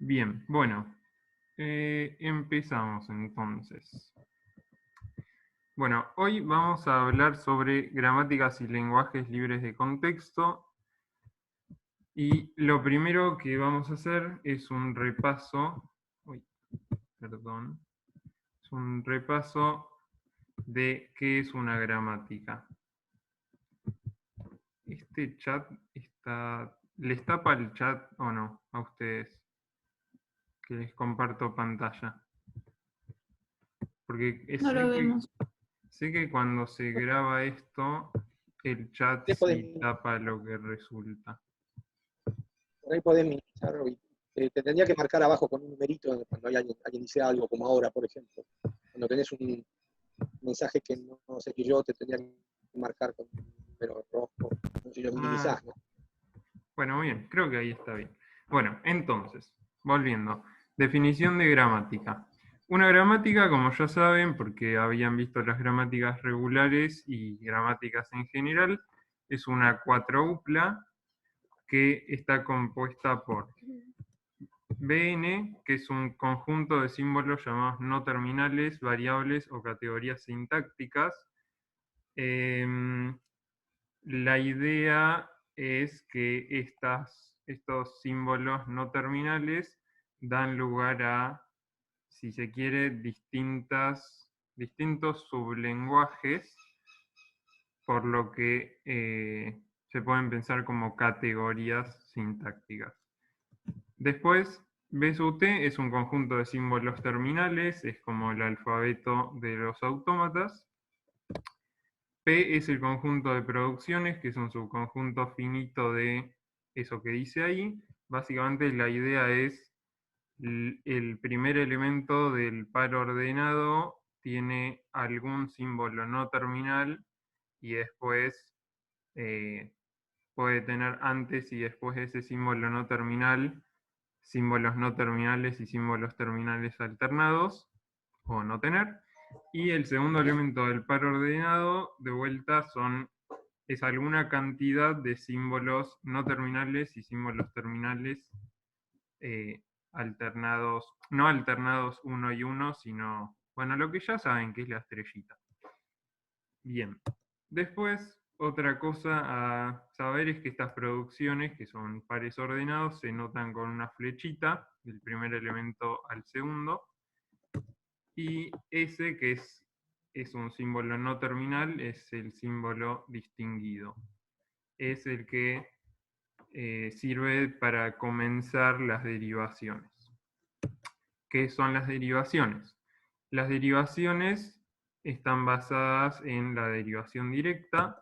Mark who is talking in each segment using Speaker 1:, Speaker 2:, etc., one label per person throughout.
Speaker 1: Bien, bueno, empezamos entonces. Bueno, hoy vamos a hablar sobre gramáticas y lenguajes libres de contexto. Y lo primero que vamos a hacer es un repaso, perdón, es un repaso de qué es una gramática. Este chat está, ¿les tapa el chat o no a ustedes? Que les comparto pantalla. Porque
Speaker 2: No lo vemos.
Speaker 1: sé que cuando se graba esto, el chat
Speaker 3: Por ahí
Speaker 1: sí tapa lo que resulta.
Speaker 3: podés minimizarlo y te tendría que marcar abajo con un numerito cuando alguien dice algo, como ahora, por ejemplo. Cuando tenés un mensaje que no sé que yo te tendría que marcar con un número rojo, si lo minimizás, ¿no?
Speaker 1: Bueno, bien, creo que ahí está bien. Bueno, entonces, volviendo. Definición de gramática. Una gramática, como ya saben, porque habían visto las gramáticas regulares y gramáticas en general, es una cuatropla que está compuesta por BN, que es un conjunto de símbolos llamados no terminales, variables o categorías sintácticas. La idea es que estos símbolos no terminales dan lugar a, si se quiere, distintos sublenguajes, por lo que se pueden pensar como categorías sintácticas. Después, BSUT es un conjunto de símbolos terminales, es como el alfabeto de los autómatas. P es el conjunto de producciones, que es un subconjunto finito de eso que dice ahí. Básicamente la idea es el primer elemento del par ordenado tiene algún símbolo no terminal y después puede tener antes y después de ese símbolo no terminal símbolos no terminales y símbolos terminales alternados, o no tener. Y el segundo elemento del par ordenado, de vuelta, es alguna cantidad de símbolos no terminales y símbolos terminales alternados, no alternados uno y uno, sino, bueno, lo que ya saben que es la estrellita. Bien. Después, otra cosa a saber es que estas producciones, que son pares ordenados, se notan con una flechita, del primer elemento al segundo, y ese, que es un símbolo no terminal, es el símbolo distinguido. Es el que sirve para comenzar las derivaciones. ¿Qué son las derivaciones? Las derivaciones están basadas en la derivación directa.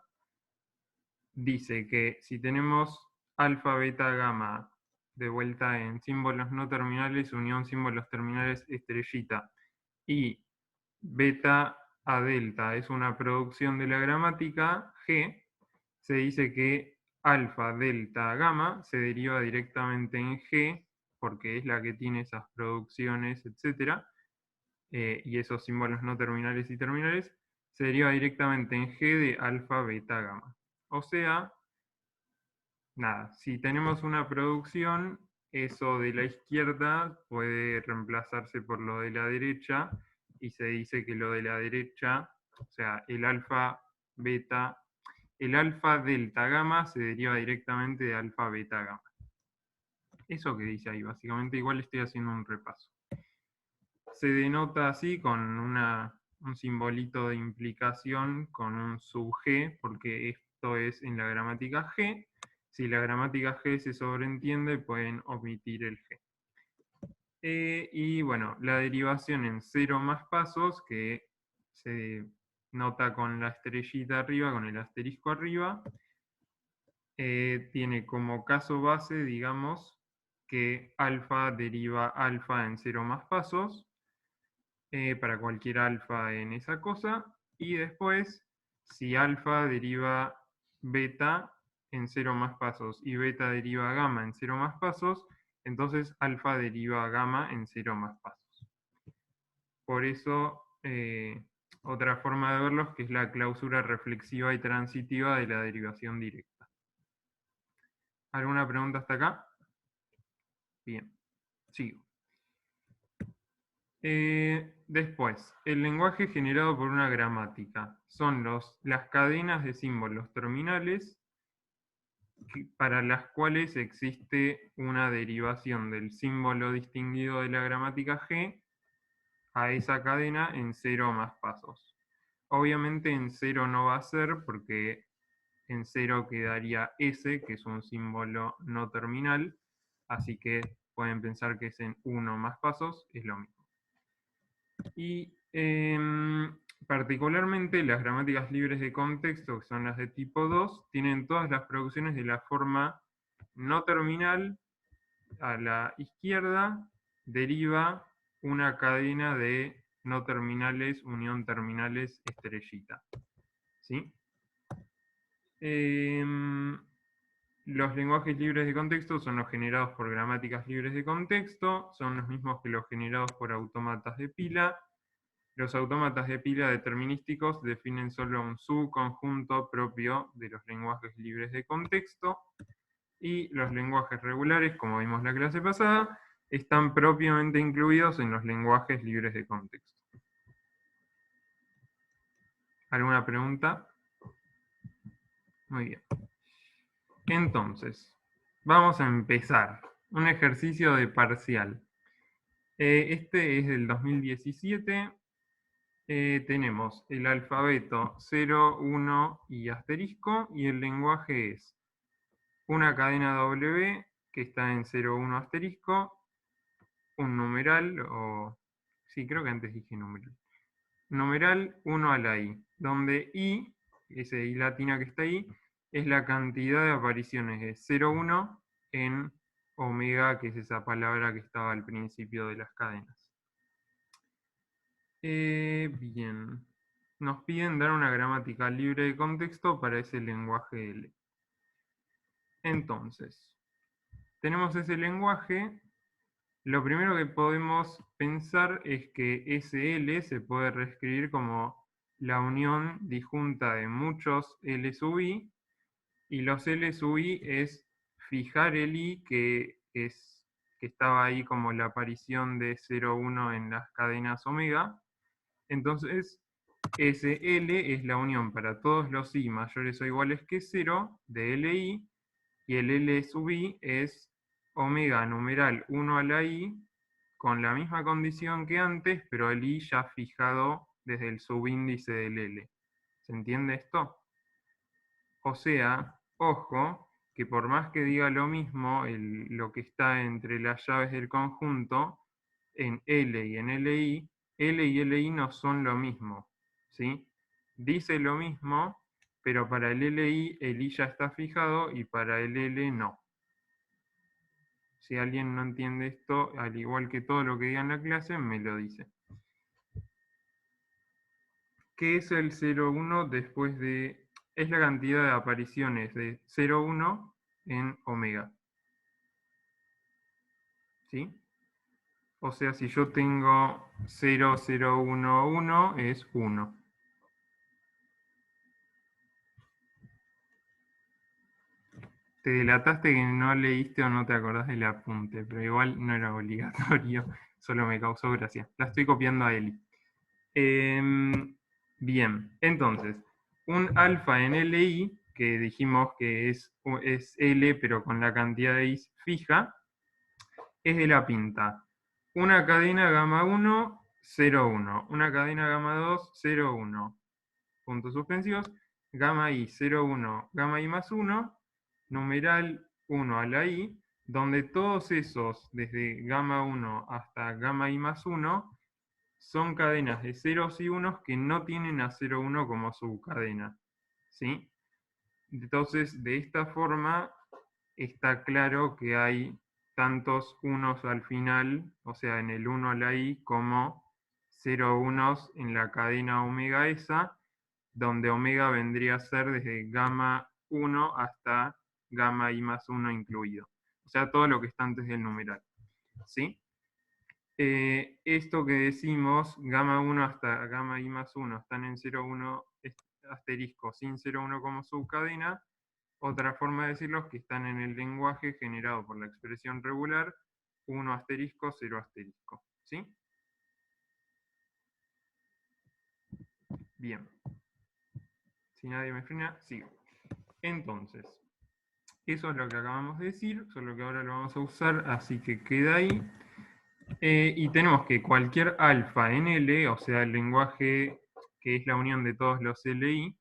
Speaker 1: Dice que si tenemos alfa, beta, gamma, de vuelta en símbolos no terminales, unión símbolos terminales, estrellita, y beta a delta es una producción de la gramática G, se dice que alfa, delta, gamma se deriva directamente en G, porque es la que tiene esas producciones, etc. Y esos símbolos no terminales y terminales, se deriva directamente en G de alfa, beta, gamma. O sea, nada, si tenemos una producción, eso de la izquierda puede reemplazarse por lo de la derecha, y se dice que lo de la derecha, o sea, el alfa, beta, el alfa, delta, gamma se deriva directamente de alfa, beta, gamma. Eso que dice ahí, básicamente, igual estoy haciendo un repaso. Se denota así con un simbolito de implicación con un sub G, porque esto es en la gramática G. Si la gramática G se sobreentiende, pueden omitir el G. Y bueno, la derivación en 0 más pasos, que se nota con la estrellita arriba, con el asterisco arriba, tiene como caso base, digamos, que alfa deriva alfa en 0 más pasos, para cualquier alfa en esa cosa, y después, si alfa deriva beta en 0 más pasos y beta deriva gamma en 0 más pasos, entonces alfa deriva gamma en 0 más pasos. Por eso, otra forma de verlo es que es la clausura reflexiva y transitiva de la derivación directa. ¿Alguna pregunta hasta acá? Bien. Sigo. Después, el lenguaje generado por una gramática. Son las cadenas de símbolos terminales para las cuales existe una derivación del símbolo distinguido de la gramática G a esa cadena en 0 o más pasos. Obviamente en 0 no va a ser porque en 0 quedaría S, que es un símbolo no terminal, así que pueden pensar que es en 1 más pasos, es lo mismo. Y particularmente las gramáticas libres de contexto, que son las de tipo 2, tienen todas las producciones de la forma no terminal. A la izquierda deriva una cadena de no terminales, unión terminales, estrellita. ¿Sí? Los lenguajes libres de contexto son los generados por gramáticas libres de contexto, son los mismos que los generados por autómatas de pila. Los autómatas de pila determinísticos definen solo un subconjunto propio de los lenguajes libres de contexto, y los lenguajes regulares, como vimos la clase pasada, están propiamente incluidos en los lenguajes libres de contexto. ¿Alguna pregunta? Muy bien. Entonces, vamos a empezar. Un ejercicio de parcial. Este es del 2017. Tenemos el alfabeto 0, 1 y asterisco, y el lenguaje es una cadena W que está en 0, 1 asterisco, un numeral, o sí, creo que antes dije numeral. Numeral 1 a la I, donde I, ese I latina que está ahí, es la cantidad de apariciones de 0, 1 en omega, que es esa palabra que estaba al principio de las cadenas. Bien. Nos piden dar una gramática libre de contexto para ese lenguaje L. Entonces, tenemos ese lenguaje. Lo primero que podemos pensar es que SL se puede reescribir como la unión disjunta de muchos L sub I, y los L sub I es fijar el I, que estaba ahí como la aparición de 0, 1 en las cadenas omega. Entonces, SL es la unión para todos los I mayores o iguales que 0 de LI, y el L sub I es omega numeral 1 a la I, con la misma condición que antes, pero el I ya fijado desde el subíndice del L. ¿Se entiende esto? O sea, ojo, que por más que diga lo mismo, lo que está entre las llaves del conjunto, en L y en LI, L y LI no son lo mismo, ¿sí? Dice lo mismo, pero para el LI, el I ya está fijado y para el L no. Si alguien no entiende esto, al igual que todo lo que diga en la clase, me lo dice. ¿Qué es el 0,1 después de...? Es la cantidad de apariciones de 0,1 en omega. ¿Sí? O sea, si yo tengo 0, 0, 1, 1, es 1. Te delataste que no leíste o no te acordás del apunte, pero igual no era obligatorio, solo me causó gracia. La estoy copiando a Eli. Bien, entonces, un alfa en LI, que dijimos que es L, pero con la cantidad de I fija, es de la pinta. Una cadena gamma 1, 0, 1. Una cadena gamma 2, 0, 1. Puntos suspensivos. Gamma I, 0, 1. Gamma I más 1. Numeral 1 a la I, donde todos esos, desde gamma 1 hasta gamma I más 1, son cadenas de ceros y unos que no tienen a 0, 1 como subcadena. ¿Sí? Entonces, de esta forma, está claro que hay tantos unos al final, o sea, en el 1 a la I, como 0 unos en la cadena omega esa, donde omega vendría a ser desde gamma 1 hasta gamma I más 1 incluido. O sea, todo lo que está antes del numeral. ¿Sí? Esto que decimos, gamma 1 hasta gamma I más 1 están en 0, 1 asterisco sin 0, 1 como subcadena. Otra forma de decirlo es que están en el lenguaje generado por la expresión regular 1 asterisco, 0 asterisco. ¿Sí? Bien. Si nadie me frena, sigo. Entonces, eso es lo que acabamos de decir, solo que ahora lo vamos a usar, así que queda ahí. Y tenemos que cualquier alfa en L, o sea, el lenguaje que es la unión de todos los LI,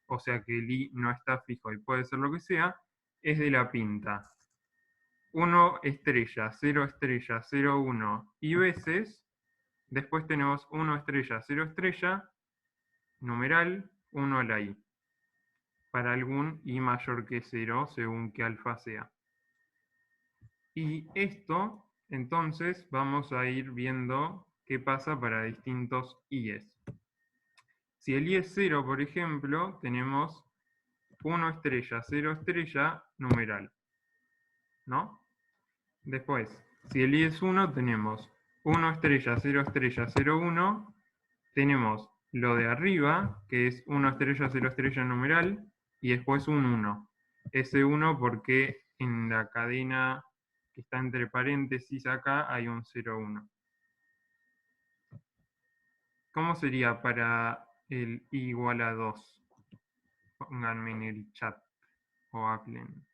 Speaker 1: o sea que el I no está fijo y puede ser lo que sea, es de la pinta 1 estrella, 0 estrella, 0, 1 y veces, después tenemos 1 estrella, 0 estrella, numeral, 1 a la I, para algún I mayor que 0, según que alfa sea. Y esto, entonces, vamos a ir viendo qué pasa para distintos I's. Si el I es 0, por ejemplo, tenemos 1 estrella, 0 estrella, numeral. ¿No? Después, si el I es 1, tenemos 1 estrella, 0 estrella, 0, 1. Tenemos lo de arriba, que es 1 estrella, 0 estrella, numeral, y después un 1. Ese 1 porque en la cadena que está entre paréntesis acá hay un 0, 1. ¿Cómo sería para el I igual a 2? Pónganme en el chat o hablen.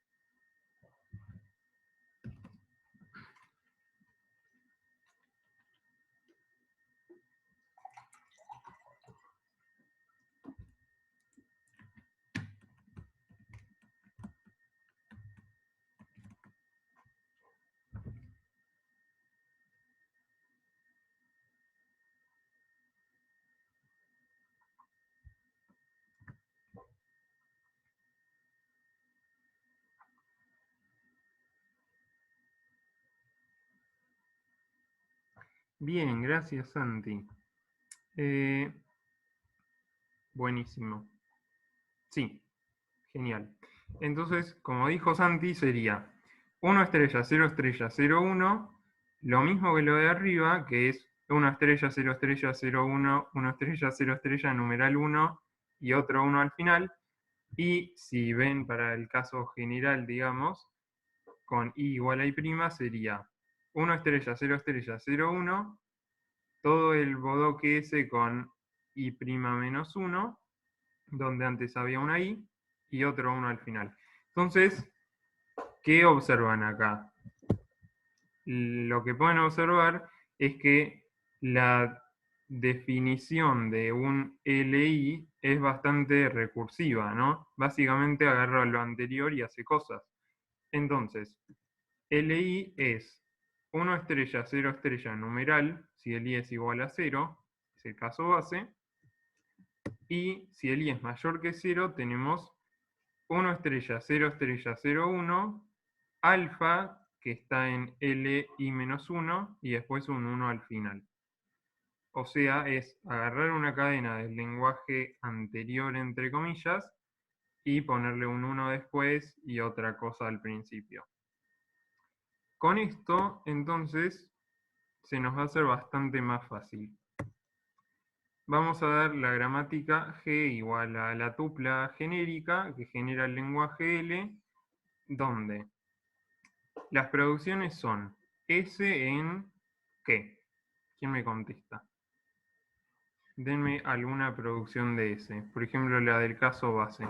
Speaker 1: Bien, gracias Santi. Buenísimo. Sí, genial. Entonces, como dijo Santi, sería 1 estrella, 0 estrella, 0, 1, lo mismo que lo de arriba, que es 1 estrella, 0 estrella, 0, 1, 1 estrella, 0 estrella, numeral 1 y otro 1 al final. Y si ven para el caso general, digamos, con I igual a I' sería 1 estrella, 0 estrella, 0, 1, todo el bodoque ese con I' menos 1, donde antes había una I, y otro 1 al final. Entonces, ¿qué observan acá? Lo que pueden observar es que la definición de un LI es bastante recursiva, ¿no? Básicamente agarra lo anterior y hace cosas. Entonces, LI es 1 estrella, 0 estrella, numeral, si el I es igual a 0, es el caso base, y si el I es mayor que 0, tenemos 1 estrella, 0 estrella, 0, 1, alfa, que está en LI-1, y después un 1 al final. O sea, es agarrar una cadena del lenguaje anterior, entre comillas, y ponerle un 1 después y otra cosa al principio. Con esto, entonces, se nos va a hacer bastante más fácil. Vamos a dar la gramática G igual a la tupla genérica que genera el lenguaje L, donde las producciones son S en ¿qué? ¿Quién me contesta? Denme alguna producción de S. Por ejemplo, la del caso base.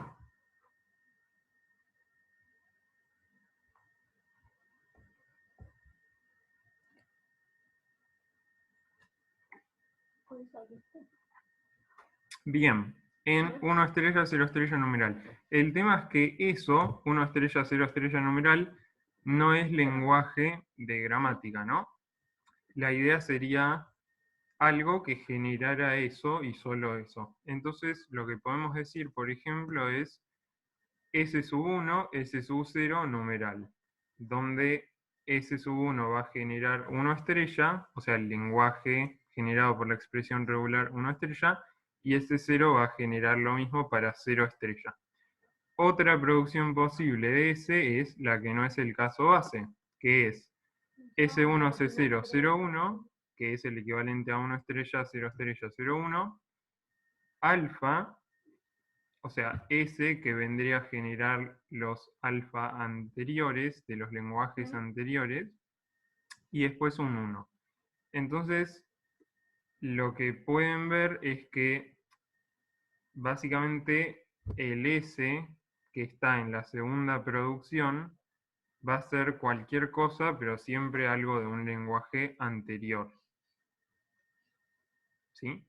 Speaker 1: Bien, en 1 estrella, 0 estrella numeral. El tema es que eso, 1 estrella, 0 estrella numeral, no es lenguaje de gramática, ¿no? La idea sería algo que generara eso y solo eso. Entonces, lo que podemos decir, por ejemplo, es S1, S0 numeral, donde S1 va a generar 1 estrella, o sea, el lenguaje generado por la expresión regular 1 estrella, y S0 va a generar lo mismo para 0 estrella. Otra producción posible de S es la que no es el caso base, que es S1, C0, 0, 1, que es el equivalente a 1 estrella, 0 estrella, 0, 1, alfa, o sea, S que vendría a generar los alfa anteriores, de los lenguajes anteriores, y después un 1. Entonces, lo que pueden ver es que básicamente el S que está en la segunda producción va a ser cualquier cosa, pero siempre algo de un lenguaje anterior. ¿Sí?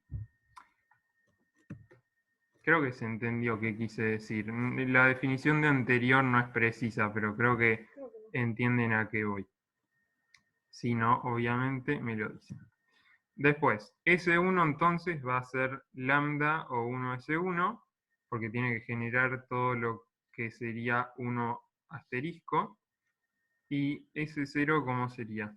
Speaker 1: Creo que se entendió qué quise decir. La definición de anterior no es precisa, pero creo que entienden a qué voy. Si no, obviamente me lo dicen. Después, S1 entonces va a ser lambda o 1S1, porque tiene que generar todo lo que sería 1 asterisco. ¿Y S0 cómo sería?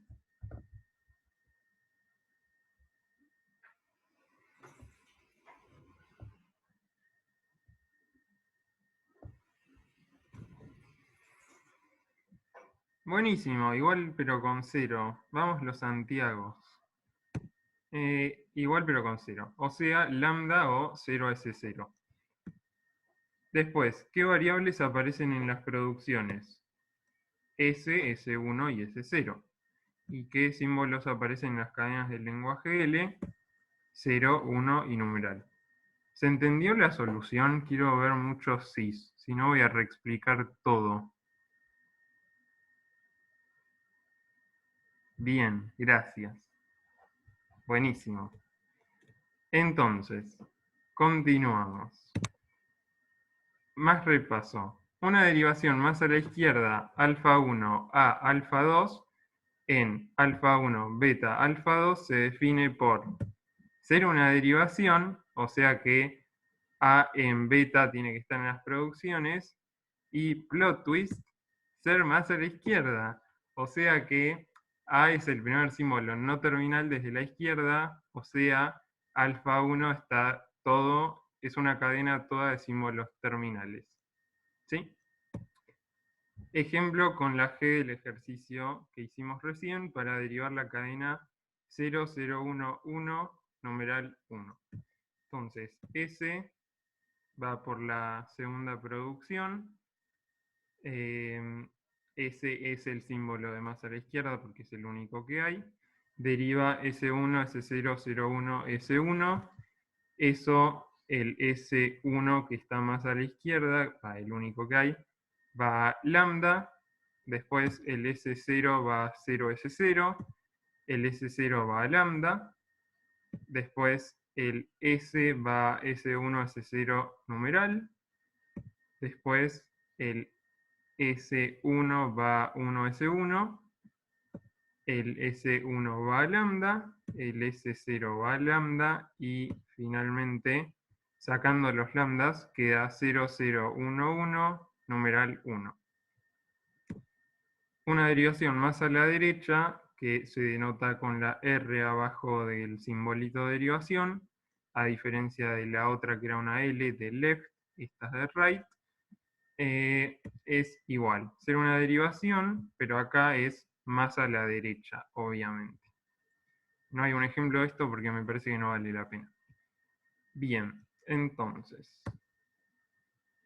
Speaker 1: Buenísimo, igual pero con 0. Vamos los Santiagos. Igual pero con 0. O sea, lambda o 0S0. Después, ¿qué variables aparecen en las producciones? S, S1 y S0. ¿Y qué símbolos aparecen en las cadenas del lenguaje L? 0, 1 y numeral. ¿Se entendió la solución? Quiero ver muchos sís, si no voy a reexplicar todo. Bien, gracias. Buenísimo. Entonces, continuamos. Más repaso. Una derivación más a la izquierda, alfa 1 a alfa 2, en alfa 1 beta alfa 2 se define por ser una derivación, o sea que A en beta tiene que estar en las producciones, y plot twist, ser más a la izquierda, o sea que A es el primer símbolo no terminal desde la izquierda, o sea, alfa 1 está todo, es una cadena toda de símbolos terminales. ¿Sí? Ejemplo con la G del ejercicio que hicimos recién para derivar la cadena 0, 0, 1, 1, numeral 1. Entonces, S va por la segunda producción. Ese es el símbolo de más a la izquierda porque es el único que hay. Deriva S1, S0, 01, S1. Eso, el S1 que está más a la izquierda, el único que hay, va a lambda. Después el S0 va a 0S0. El S0 va a lambda. Después el S va a S1, S0 numeral. Después el S1 va a 1S1, el S1 va a lambda, el S0 va a lambda y finalmente, sacando los lambdas, queda 0, 0, 1, 1, numeral 1. Una derivación más a la derecha, que se denota con la R abajo del simbolito de derivación, a diferencia de la otra que era una L de left, esta es de right, es igual. Ser una derivación, pero acá es más a la derecha, obviamente. No hay un ejemplo de esto porque me parece que no vale la pena. Bien, entonces.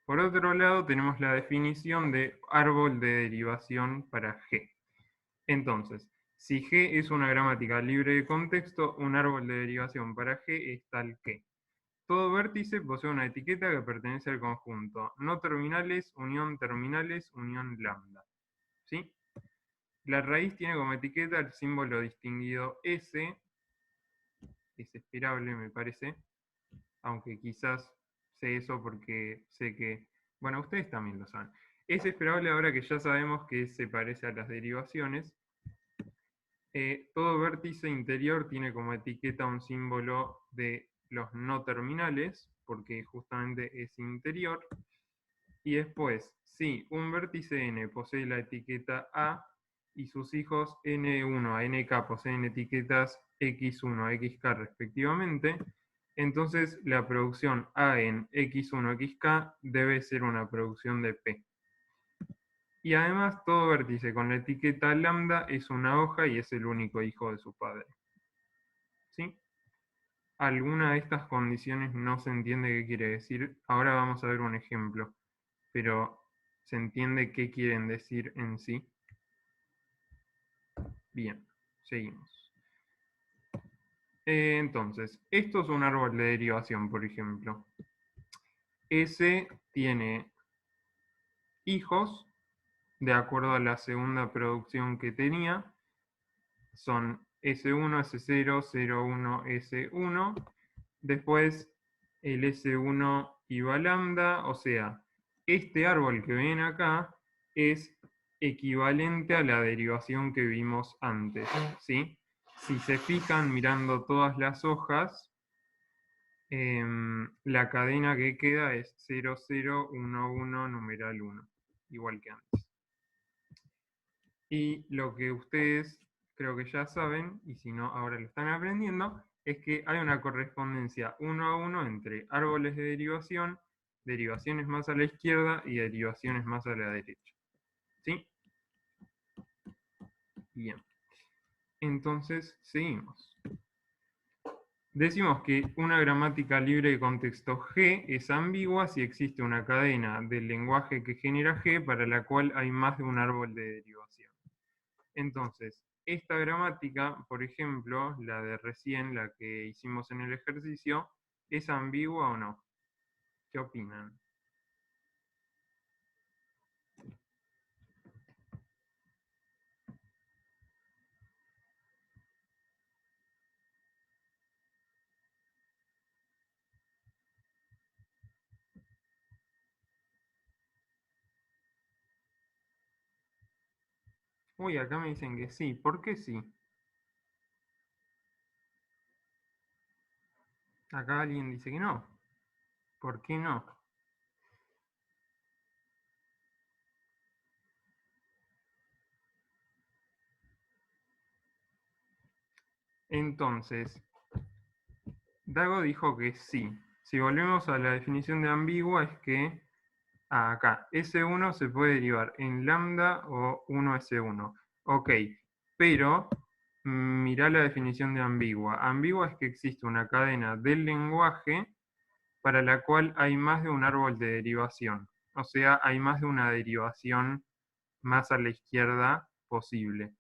Speaker 1: Por otro lado, tenemos la definición de árbol de derivación para G. Entonces, si G es una gramática libre de contexto, un árbol de derivación para G es tal que todo vértice posee una etiqueta que pertenece al conjunto. No terminales, unión lambda. ¿Sí? La raíz tiene como etiqueta el símbolo distinguido S. Es esperable, me parece. Aunque quizás sé eso porque sé que... Bueno, ustedes también lo saben. Es esperable ahora que ya sabemos que se parece a las derivaciones. Todo vértice interior tiene como etiqueta un símbolo de los no terminales, porque justamente es interior. Y después, si un vértice n posee la etiqueta A y sus hijos n1 a nk poseen etiquetas x1 a xk respectivamente, entonces la producción A en x1 xk debe ser una producción de P. Y además todo vértice con la etiqueta lambda es una hoja y es el único hijo de su padre. ¿Sí? Alguna de estas condiciones no se entiende qué quiere decir. Ahora vamos a ver un ejemplo. Pero ¿se entiende qué quieren decir en sí? Bien. Seguimos. Entonces, esto es un árbol de derivación, por ejemplo. S tiene hijos, de acuerdo a la segunda producción que tenía. Son S1, S0, 0,1, S1. Después el S1 iba a lambda, o sea, este árbol que ven acá es equivalente a la derivación que vimos antes, ¿sí? Si se fijan mirando todas las hojas, la cadena que queda es 0, 0, 1, 1, numeral 1, igual que antes. Y lo que ustedes creo que ya saben, y si no ahora lo están aprendiendo, es que hay una correspondencia 1 a 1 entre árboles de derivación, derivaciones más a la izquierda y derivaciones más a la derecha. ¿Sí? Bien. Entonces, seguimos. Decimos que una gramática libre de contexto G es ambigua si existe una cadena del lenguaje que genera G para la cual hay más de un árbol de derivación. Entonces, esta gramática, por ejemplo, la de recién, la que hicimos en el ejercicio, ¿es ambigua o no? ¿Qué opinan? Uy, acá me dicen que sí. ¿Por qué sí? Acá alguien dice que no. ¿Por qué no? Entonces, Dago dijo que sí. Si volvemos a la definición de ambigua es que acá, S1 se puede derivar en lambda o 1S1. Ok, pero mirá la definición de ambigua. Ambigua es que existe una cadena del lenguaje para la cual hay más de un árbol de derivación. O sea, hay más de una derivación más a la izquierda posible.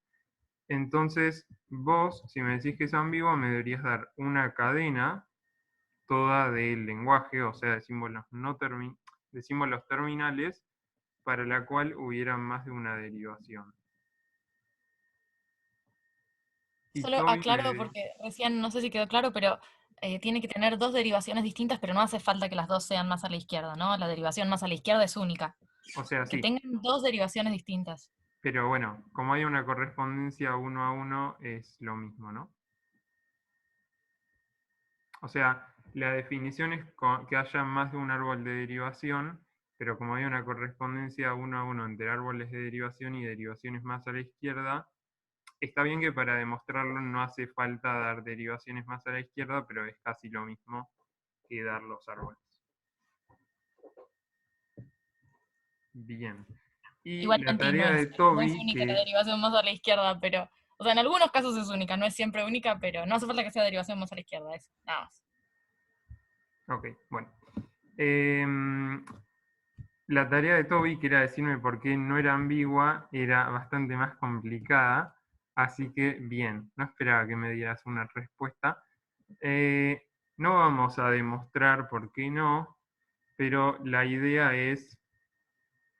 Speaker 1: Entonces, vos, si me decís que es ambigua, me deberías dar una cadena toda del lenguaje, o sea, de símbolos, de símbolos terminales, para la cual hubiera más de una derivación. Y
Speaker 2: Solo
Speaker 1: Toby
Speaker 2: aclaro porque recién no sé si quedó claro, pero tiene que tener dos derivaciones distintas, pero no hace falta que las dos sean más a la izquierda, ¿no? La derivación más a la izquierda es única.
Speaker 1: o sea,
Speaker 2: Que
Speaker 1: sí,
Speaker 2: tengan dos derivaciones distintas.
Speaker 1: pero bueno, como hay una correspondencia 1 a 1, es lo mismo, ¿no? O sea, la definición es que haya más de un árbol de derivación, pero como hay una correspondencia 1 a 1 entre árboles de derivación y derivaciones más a la izquierda, está bien que para demostrarlo no hace falta dar derivaciones más a la izquierda, pero es casi lo mismo que dar los árboles. Bien. Y
Speaker 2: Igual
Speaker 1: la
Speaker 2: Santi, no
Speaker 1: tarea de
Speaker 2: es, no es
Speaker 1: Toby,
Speaker 2: única la
Speaker 1: que...
Speaker 2: derivación más a la izquierda, pero, o sea, en algunos casos es única, no es siempre única, pero no hace falta que sea derivación más a la izquierda, es nada más.
Speaker 1: Ok, bueno. La tarea de Toby, que era decirme por qué no era ambigua, era bastante más complicada. Así que, bien, no esperaba que me dieras una respuesta. No vamos a demostrar por qué no, pero la idea es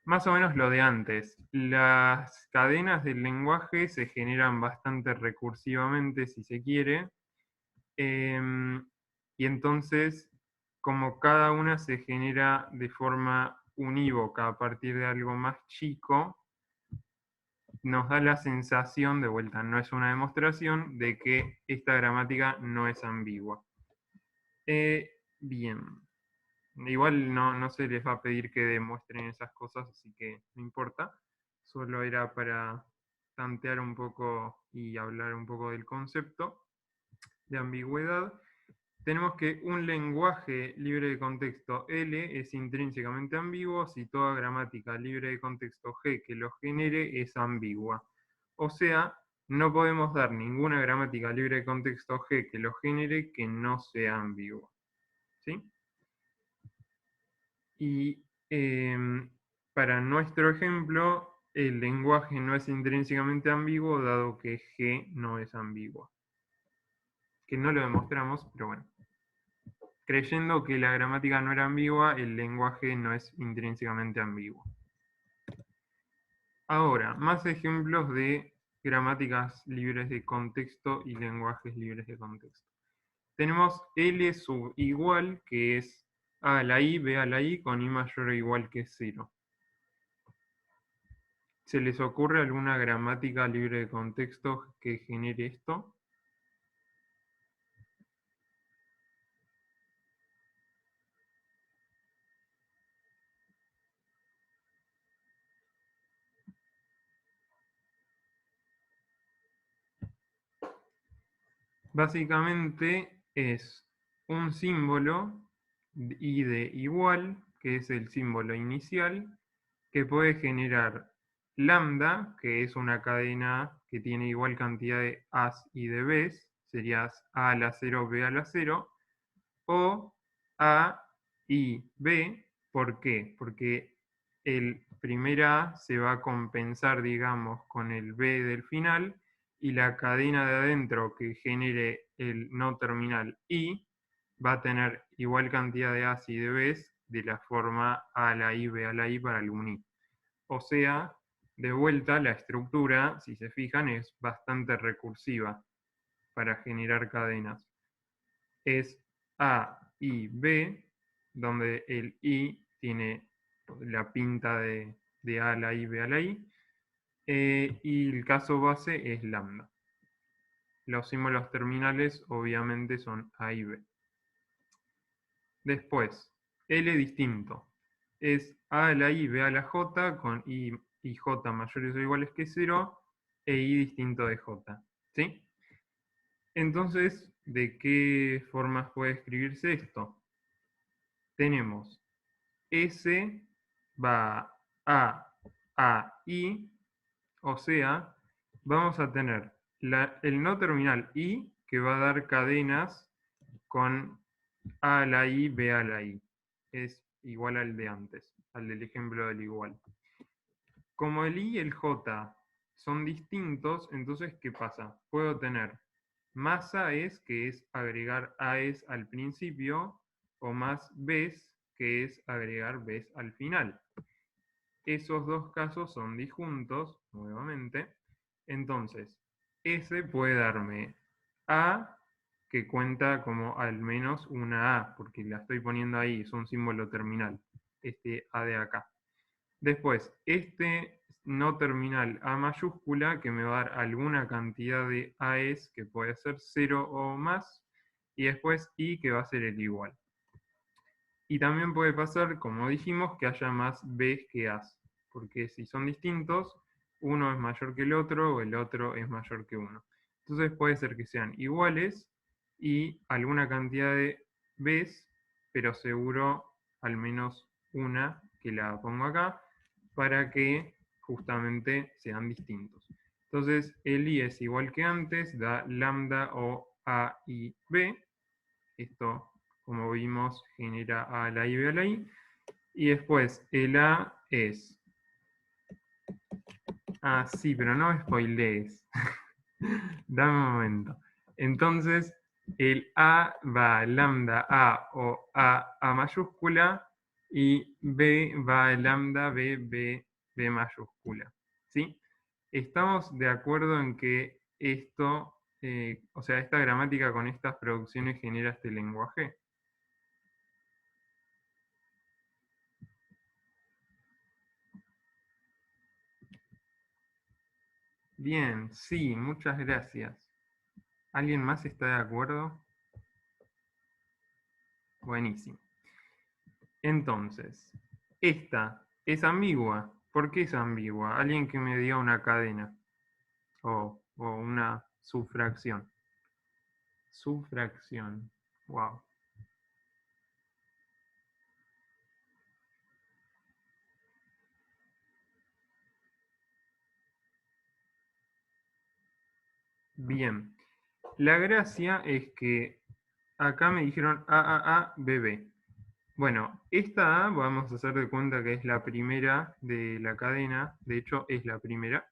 Speaker 1: más o menos lo de antes. Las cadenas del lenguaje se generan bastante recursivamente, si se quiere, y entonces, como cada una se genera de forma unívoca a partir de algo más chico, nos da la sensación, de vuelta, no es una demostración, de que esta gramática no es ambigua. Bien. Igual no se les va a pedir que demuestren esas cosas, así que no importa. Solo era para tantear un poco y hablar un poco del concepto de ambigüedad. Tenemos que un lenguaje libre de contexto L es intrínsecamente ambiguo si toda gramática libre de contexto G que lo genere es ambigua. O sea, no podemos dar ninguna gramática libre de contexto G que lo genere que no sea ambigua. ¿Sí? Y para nuestro ejemplo, el lenguaje no es intrínsecamente ambiguo, dado que G no es ambigua. Que no lo demostramos, pero bueno. Creyendo que la gramática no era ambigua, el lenguaje no es intrínsecamente ambiguo. Ahora, más ejemplos de gramáticas libres de contexto y lenguajes libres de contexto. Tenemos L sub igual, que es A a la I, B a la I, con I mayor o igual que 0. ¿Se les ocurre alguna gramática libre de contexto que genere esto? Básicamente es un símbolo I de igual, que es el símbolo inicial, que puede generar lambda, que es una cadena que tiene igual cantidad de A's y de B's, sería A a la 0, B a la 0, o A y B. ¿Por qué? Porque el primer A se va a compensar, digamos, con el B del final, y la cadena de adentro que genere el no terminal I va a tener igual cantidad de A's y de B's de la forma A a la I, B a la I para algún I. O sea, de vuelta, la estructura, si se fijan, es bastante recursiva para generar cadenas. Es A, I, B, donde el I tiene la pinta de A a la I, B a la I, y el caso base es lambda. Los símbolos terminales obviamente son A y B. Después, L distinto. Es A a la I, B a la J, con I y J mayores o iguales que 0, e I distinto de J. ¿Sí? Entonces, ¿de qué formas puede escribirse esto? Tenemos S va a, I, o sea, vamos a tener el no terminal I, que va a dar cadenas con A a la I, B a la I. Es igual al de antes, al del ejemplo del igual. Como el I y el J son distintos, entonces, ¿qué pasa? Puedo tener más AES, que es agregar AES al principio, o más Bs, que es agregar Bs al final. Esos dos casos son disjuntos, nuevamente. Entonces, S puede darme A, que cuenta como al menos una A, porque la estoy poniendo ahí, es un símbolo terminal, este A de acá. Después, este no terminal A mayúscula, que me va a dar alguna cantidad de AES, que puede ser 0 o más, y después I, que va a ser el igual. Y también puede pasar, como dijimos, que haya más B's que A's, porque si son distintos, uno es mayor que el otro, o el otro es mayor que uno. Entonces puede ser que sean iguales y alguna cantidad de B's, pero seguro al menos una, que la pongo acá, para que justamente sean distintos. Entonces el I es igual que antes, da lambda o A y B. Esto, como vimos, genera A a la I, B a la I. Y después el A es... Ah, sí, pero no spoilees. Dame un momento. Entonces, el A va a lambda A o A mayúscula, y B va a lambda B, B, B mayúscula. ¿Sí? ¿Estamos de acuerdo en que esto, o sea, esta gramática con estas producciones genera este lenguaje? Bien, sí, muchas gracias. ¿Alguien más está de acuerdo? Buenísimo. Entonces, esta es ambigua. ¿Por qué es ambigua? Alguien que me dio una cadena o una subfracción. Subfracción. Wow. Bien. La gracia es que acá me dijeron A, B, B. Bueno, esta A vamos a hacer de cuenta que es la primera de la cadena, de hecho es la primera.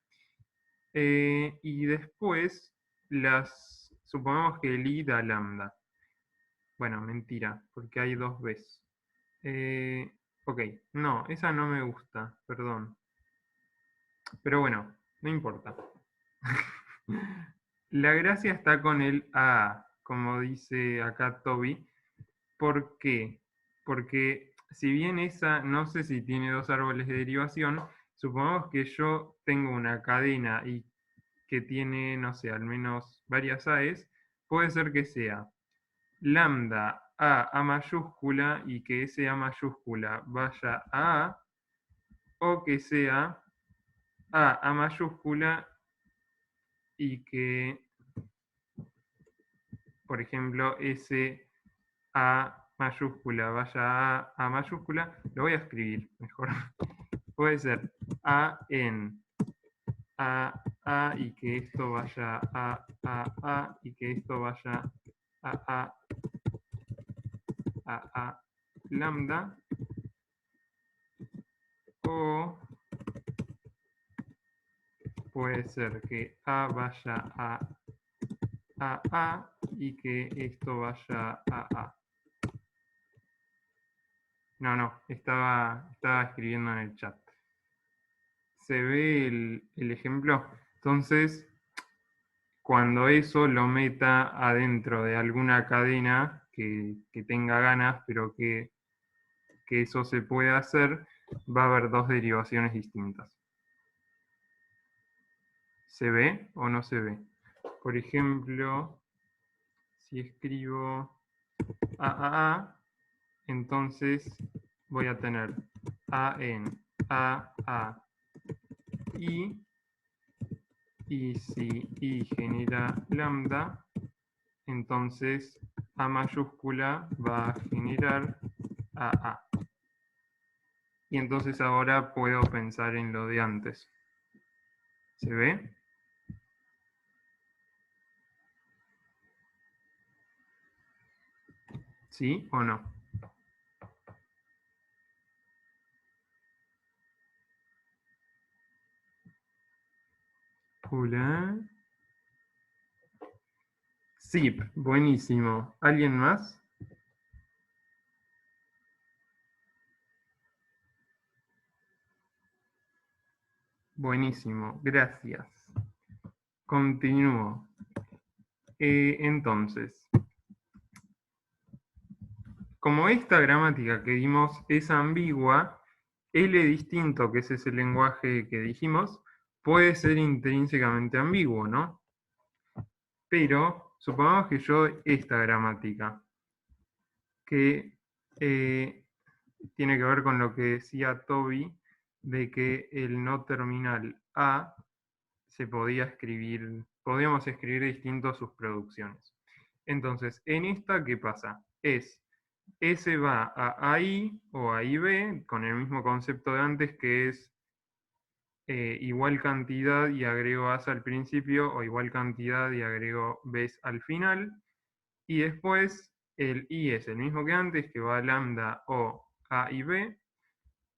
Speaker 1: Y después supongamos que el I da lambda. Bueno, mentira, porque hay dos Bs. Ok, no, esa no me gusta, perdón. Pero bueno, no importa. La gracia está con el A, como dice acá Toby. ¿Por qué? Porque si bien esa, no sé si tiene dos árboles de derivación, supongamos que yo tengo una cadena y que tiene, no sé, al menos varias A's, puede ser que sea lambda A mayúscula y que ese A mayúscula vaya a A, o que sea A mayúscula y que, por ejemplo, ese A mayúscula vaya a mayúscula, lo voy a escribir mejor. Puede ser A en A y que esto vaya a y que esto vaya a lambda, o puede ser que A vaya a y que esto vaya a. No, estaba escribiendo en el chat. ¿Se ve el ejemplo? Entonces, cuando eso lo meta adentro de alguna cadena que tenga ganas, pero que eso se pueda hacer, va a haber dos derivaciones distintas. ¿Se ve o no se ve? Por ejemplo, si escribo a, entonces voy a tener a en a, i, y si i genera lambda, entonces A mayúscula va a generar a. Y entonces ahora puedo pensar en lo de antes. ¿Se ve? ¿Sí o no? Hola. Sí, buenísimo. ¿Alguien más? Buenísimo, gracias. Continúo. Entonces, como esta gramática que vimos es ambigua, L distinto, que ese es el lenguaje que dijimos, puede ser intrínsecamente ambiguo, ¿no? Pero supongamos que yo esta gramática, que tiene que ver con lo que decía Toby, de que el no terminal A se podía escribir, podíamos escribir distintos sus producciones. Entonces, en esta, ¿qué pasa? S va a AI o a IB, con el mismo concepto de antes, que es igual cantidad y agrego As al principio, o igual cantidad y agrego Bs al final. Y después el I es el mismo que antes, que va a lambda o A y B.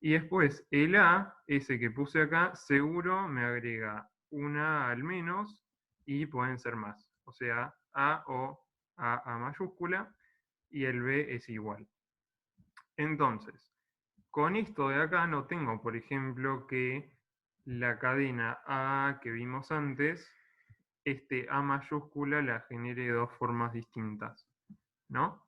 Speaker 1: Y después el A, ese que puse acá, seguro me agrega una al menos y pueden ser más. O sea, A o A mayúscula y el B es igual. Entonces, con esto de acá no tengo, por ejemplo, que la cadena A que vimos antes, este A mayúscula la genere de dos formas distintas, ¿no?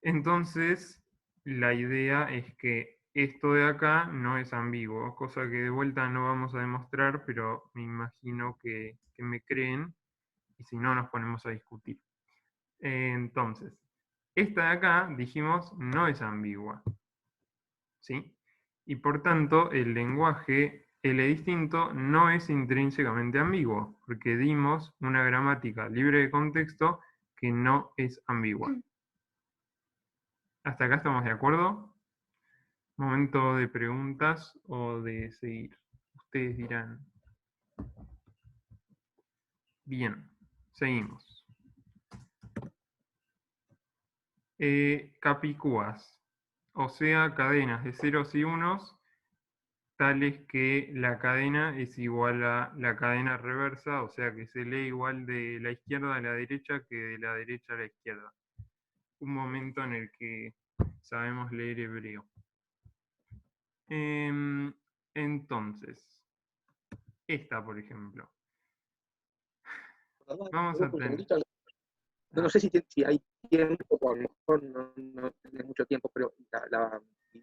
Speaker 1: Entonces, la idea es que esto de acá no es ambiguo, cosa que de vuelta no vamos a demostrar, pero me imagino que me creen, y si no nos ponemos a discutir. Entonces, esta de acá, dijimos, no es ambigua, ¿sí? Y por tanto, el lenguaje L distinto no es intrínsecamente ambiguo, porque dimos una gramática libre de contexto que no es ambigua. ¿Hasta acá estamos de acuerdo? Momento de preguntas o de seguir. Ustedes dirán. Bien, seguimos. capicúas, o sea, cadenas de ceros y unos, tales que la cadena es igual a la cadena reversa, o sea que se lee igual de la izquierda a la derecha que de la derecha a la izquierda. Un momento en el que sabemos leer hebreo. Entonces, esta, por ejemplo. Vamos a
Speaker 3: Un
Speaker 1: tener...
Speaker 3: segundito. No sé si hay tiempo, o a lo mejor no tenés mucho tiempo, pero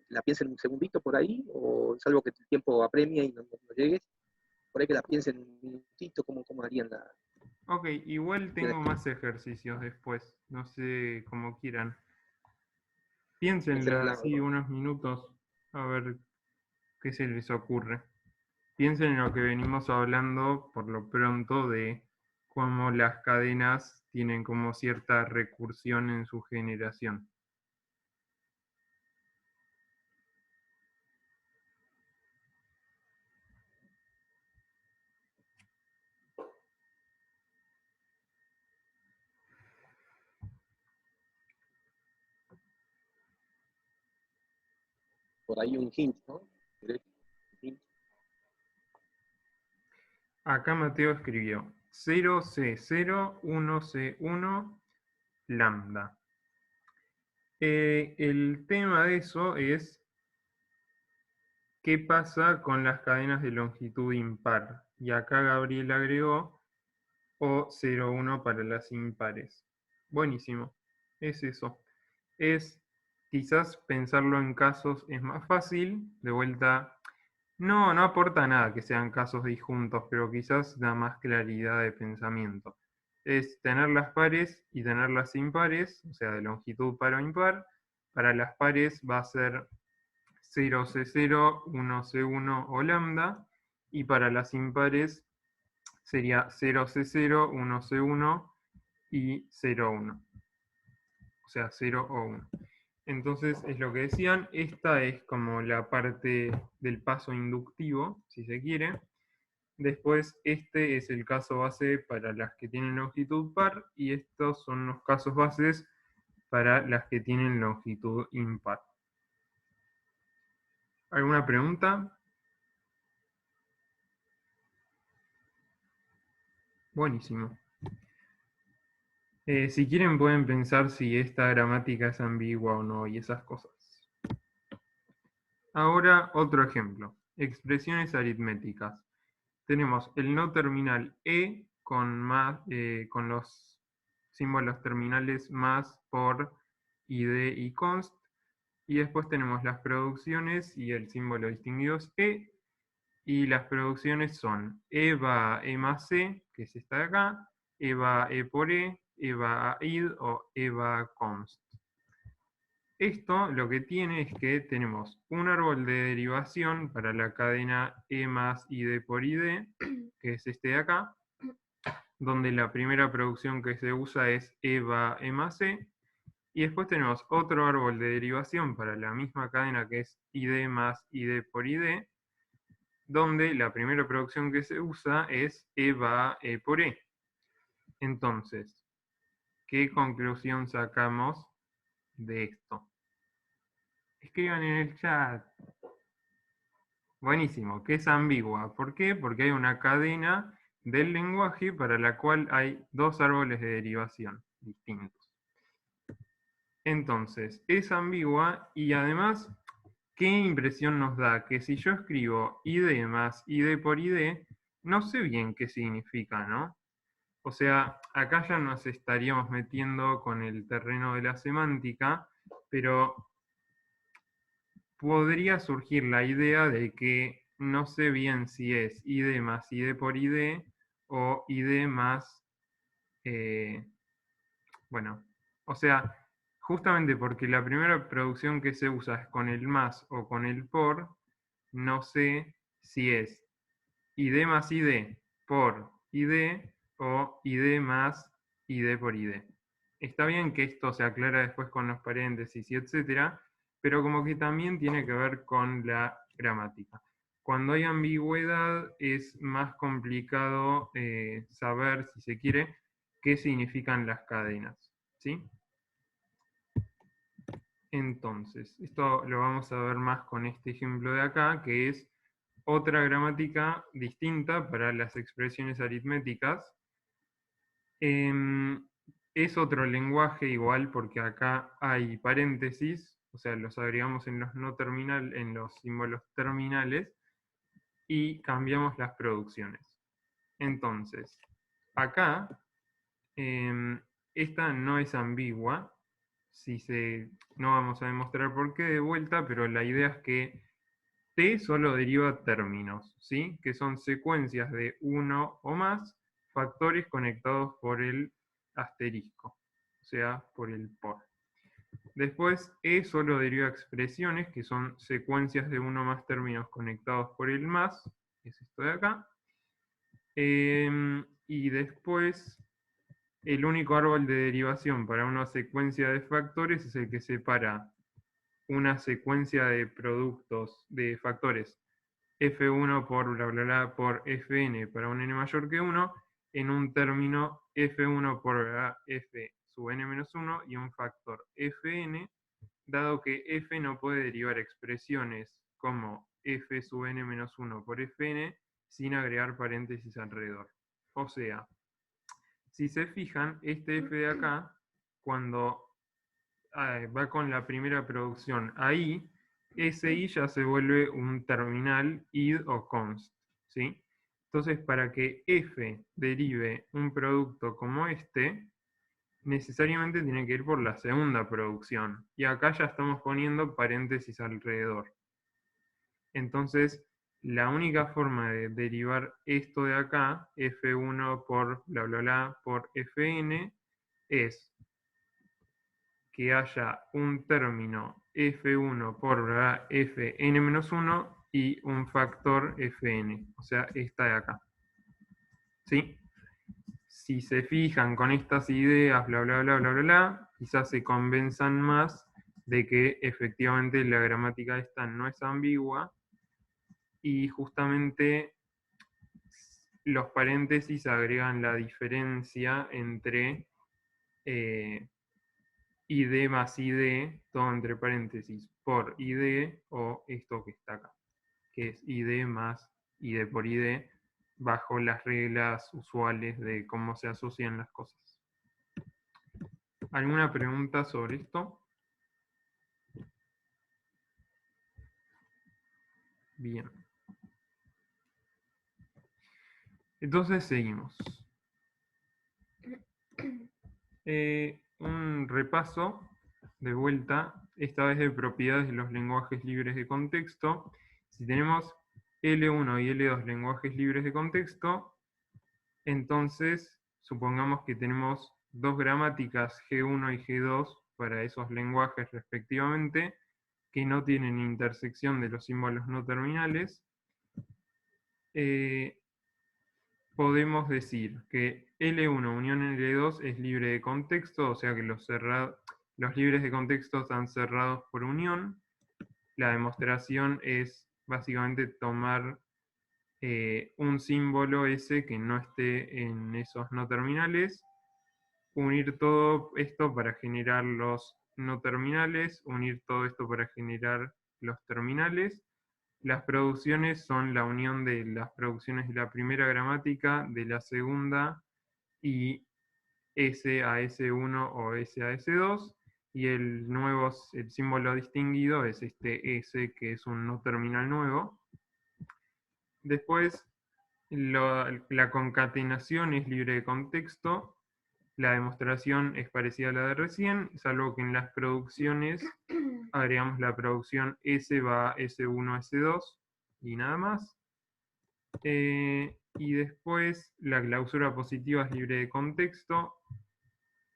Speaker 3: la piensen un segundito por ahí, o es algo que el tiempo apremia y no llegues. Por ahí que la piensen un minutito, cómo harían la...
Speaker 1: Ok, igual tengo más ejercicios después, no sé, como quieran. Piénsenla así unos minutos, a ver qué se les ocurre. Piensen en lo que venimos hablando por lo pronto de cómo las cadenas tienen como cierta recursión en su generación.
Speaker 3: Por ahí un hint, ¿no?
Speaker 1: Acá Mateo escribió 0C0, 1C1, lambda. El tema de eso es qué pasa con las cadenas de longitud impar. Y acá Gabriel agregó O01 para las impares. Buenísimo, es eso. Es quizás pensarlo en casos es más fácil, de vuelta, no aporta nada que sean casos disjuntos, pero quizás da más claridad de pensamiento. Es tener las pares y tener las impares, o sea, de longitud par o impar. Para las pares va a ser 0C0, 1C1 o lambda, y para las impares sería 0C0, 1C1 y 0,1. O sea, 0 o 1. Entonces, es lo que decían, esta es como la parte del paso inductivo, si se quiere. Después, este es el caso base para las que tienen longitud par, y estos son los casos bases para las que tienen longitud impar. ¿Alguna pregunta? Buenísimo. Si quieren pueden pensar si esta gramática es ambigua o no y esas cosas. Ahora otro ejemplo. Expresiones aritméticas. Tenemos el no terminal e con los símbolos terminales más, por, id y const. Y después tenemos las producciones y el símbolo distinguido es e. Y las producciones son e va a e más c, que es esta de acá, e va a e por e va a id o e va a const. Esto lo que tiene es que tenemos un árbol de derivación para la cadena e más id por id, que es este de acá, donde la primera producción que se usa es e va a e más c, y después tenemos otro árbol de derivación para la misma cadena que es id más id por id, donde la primera producción que se usa es e va a e por e. Entonces, ¿qué conclusión sacamos de esto? Escriban en el chat. Buenísimo, que es ambigua. ¿Por qué? Porque hay una cadena del lenguaje para la cual hay dos árboles de derivación distintos. Entonces, es ambigua y además, ¿qué impresión nos da? Que si yo escribo id más id por id, no sé bien qué significa, ¿no? O sea, acá ya nos estaríamos metiendo con el terreno de la semántica, pero podría surgir la idea de que no sé bien si es id más id por id o id más, bueno, o sea, justamente porque la primera producción que se usa es con el más o con el por, no sé si es id más id por id o id más id por id. Está bien que esto se aclara después con los paréntesis y etcétera, pero como que también tiene que ver con la gramática. Cuando hay ambigüedad es más complicado saber, si se quiere, qué significan las cadenas, ¿sí? Entonces, esto lo vamos a ver más con este ejemplo de acá, que es otra gramática distinta para las expresiones aritméticas. Es otro lenguaje igual porque acá hay paréntesis, o sea, los agregamos en los no terminal, en los símbolos terminales, y cambiamos las producciones. Entonces, acá, esta no es ambigua, no vamos a demostrar por qué de vuelta, pero la idea es que T solo deriva términos, ¿sí? Que son secuencias de uno o más factores conectados por el asterisco, o sea, por el por. Después, E solo deriva expresiones, que son secuencias de uno o más términos conectados por el más, que es esto de acá. Y después, el único árbol de derivación para una secuencia de factores es el que separa una secuencia de productos, de factores, f1 por bla bla bla por fn para un n mayor que 1, en un término f1 por bla, f sub n menos 1 y un factor fn, dado que f no puede derivar expresiones como f sub n menos 1 por fn sin agregar paréntesis alrededor. O sea, si se fijan, este f de acá, cuando va con la primera producción ahí, ese i ya se vuelve un terminal id o const, ¿sí? Entonces, para que f derive un producto como este, necesariamente tiene que ir por la segunda producción. Y acá ya estamos poniendo paréntesis alrededor. Entonces, la única forma de derivar esto de acá, f1 por bla bla bla por fn, es que haya un término f1 por bla, fn-1 y un factor fn, o sea, esta de acá. ¿Sí? Si se fijan con estas ideas, bla, bla, bla, bla, bla, bla, quizás se convenzan más de que efectivamente la gramática esta no es ambigua y justamente los paréntesis agregan la diferencia entre id más id, todo entre paréntesis, por id o esto que está acá, que es id más id por id, bajo las reglas usuales de cómo se asocian las cosas. ¿Alguna pregunta sobre esto? Bien. Entonces seguimos. Un repaso de vuelta, esta vez de propiedades de los lenguajes libres de contexto. Si tenemos L1 y L2 lenguajes libres de contexto, entonces supongamos que tenemos dos gramáticas G1 y G2 para esos lenguajes respectivamente, que no tienen intersección de los símbolos no terminales. Podemos decir que L1 unión L2 es libre de contexto, o sea que los libres de contexto están cerrados por unión. La demostración es básicamente tomar un símbolo S que no esté en esos no terminales, unir todo esto para generar los no terminales, unir todo esto para generar los terminales. Las producciones son la unión de las producciones de la primera gramática, de la segunda, y S a S1 o S a S2, y el símbolo distinguido es este S, que es un no terminal nuevo. Después, la concatenación es libre de contexto. La demostración es parecida a la de recién, salvo que en las producciones agregamos la producción S va a S1, S2 y nada más. Y después la clausura positiva es libre de contexto.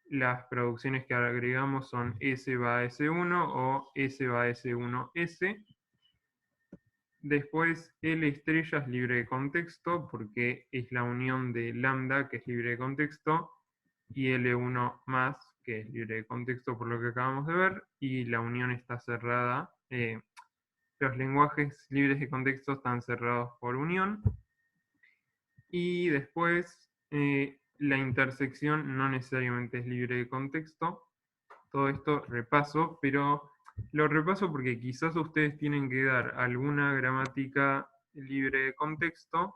Speaker 1: Las producciones que agregamos son S va a S1 o S va a S1S. Después L estrella es libre de contexto porque es la unión de lambda, que es libre de contexto, y L1 más, que es libre de contexto por lo que acabamos de ver, y la unión está cerrada. Los lenguajes libres de contexto están cerrados por unión. Y después la intersección no necesariamente es libre de contexto. Todo esto repaso, pero Lo repaso porque quizás ustedes tienen que dar alguna gramática libre de contexto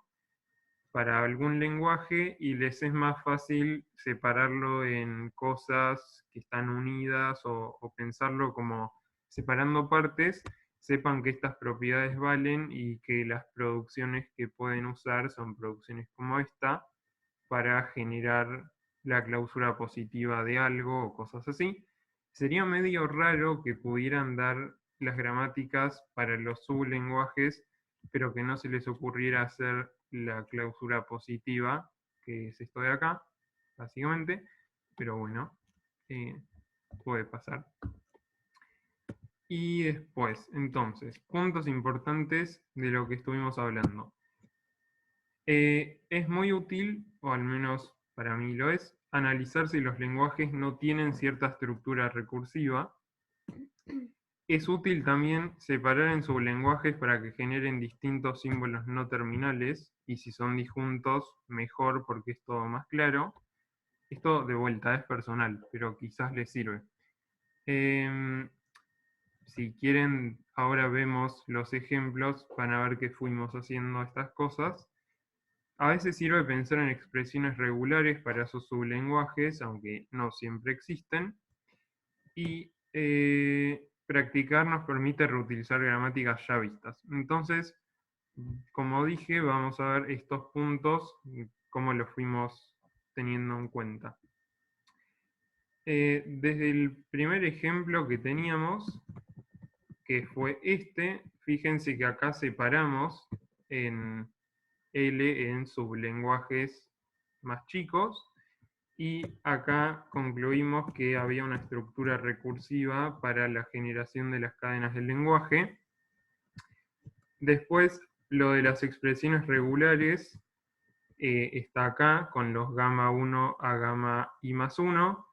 Speaker 1: para algún lenguaje y les es más fácil separarlo en cosas que están unidas o pensarlo como separando partes, sepan que estas propiedades valen y que las producciones que pueden usar son producciones como esta para generar la cláusula positiva de algo o cosas así. Sería medio raro que pudieran dar las gramáticas para los sublenguajes, pero que no se les ocurriera hacer la cláusula positiva, que es esto de acá, básicamente. Pero bueno, puede pasar. Y después, entonces, puntos importantes de lo que estuvimos hablando. Es muy útil, o al menos para mí lo es, analizar si los lenguajes no tienen cierta estructura recursiva. Es útil también separar en sublenguajes para que generen distintos símbolos no terminales, y si son disjuntos, mejor porque es todo más claro. Esto de vuelta es personal, pero quizás les sirve. Si quieren, ahora vemos los ejemplos, van a ver que fuimos haciendo estas cosas. A veces sirve pensar en expresiones regulares para sus sublenguajes, aunque no siempre existen. Y practicar nos permite reutilizar gramáticas ya vistas. Entonces, como dije, vamos a ver estos puntos, cómo los fuimos teniendo en cuenta. Desde el primer ejemplo que teníamos, que fue este, fíjense que acá separamos en L en sublenguajes más chicos, y acá concluimos que había una estructura recursiva para la generación de las cadenas del lenguaje. Después, lo de las expresiones regulares está acá con los gamma 1 a gamma i más 1.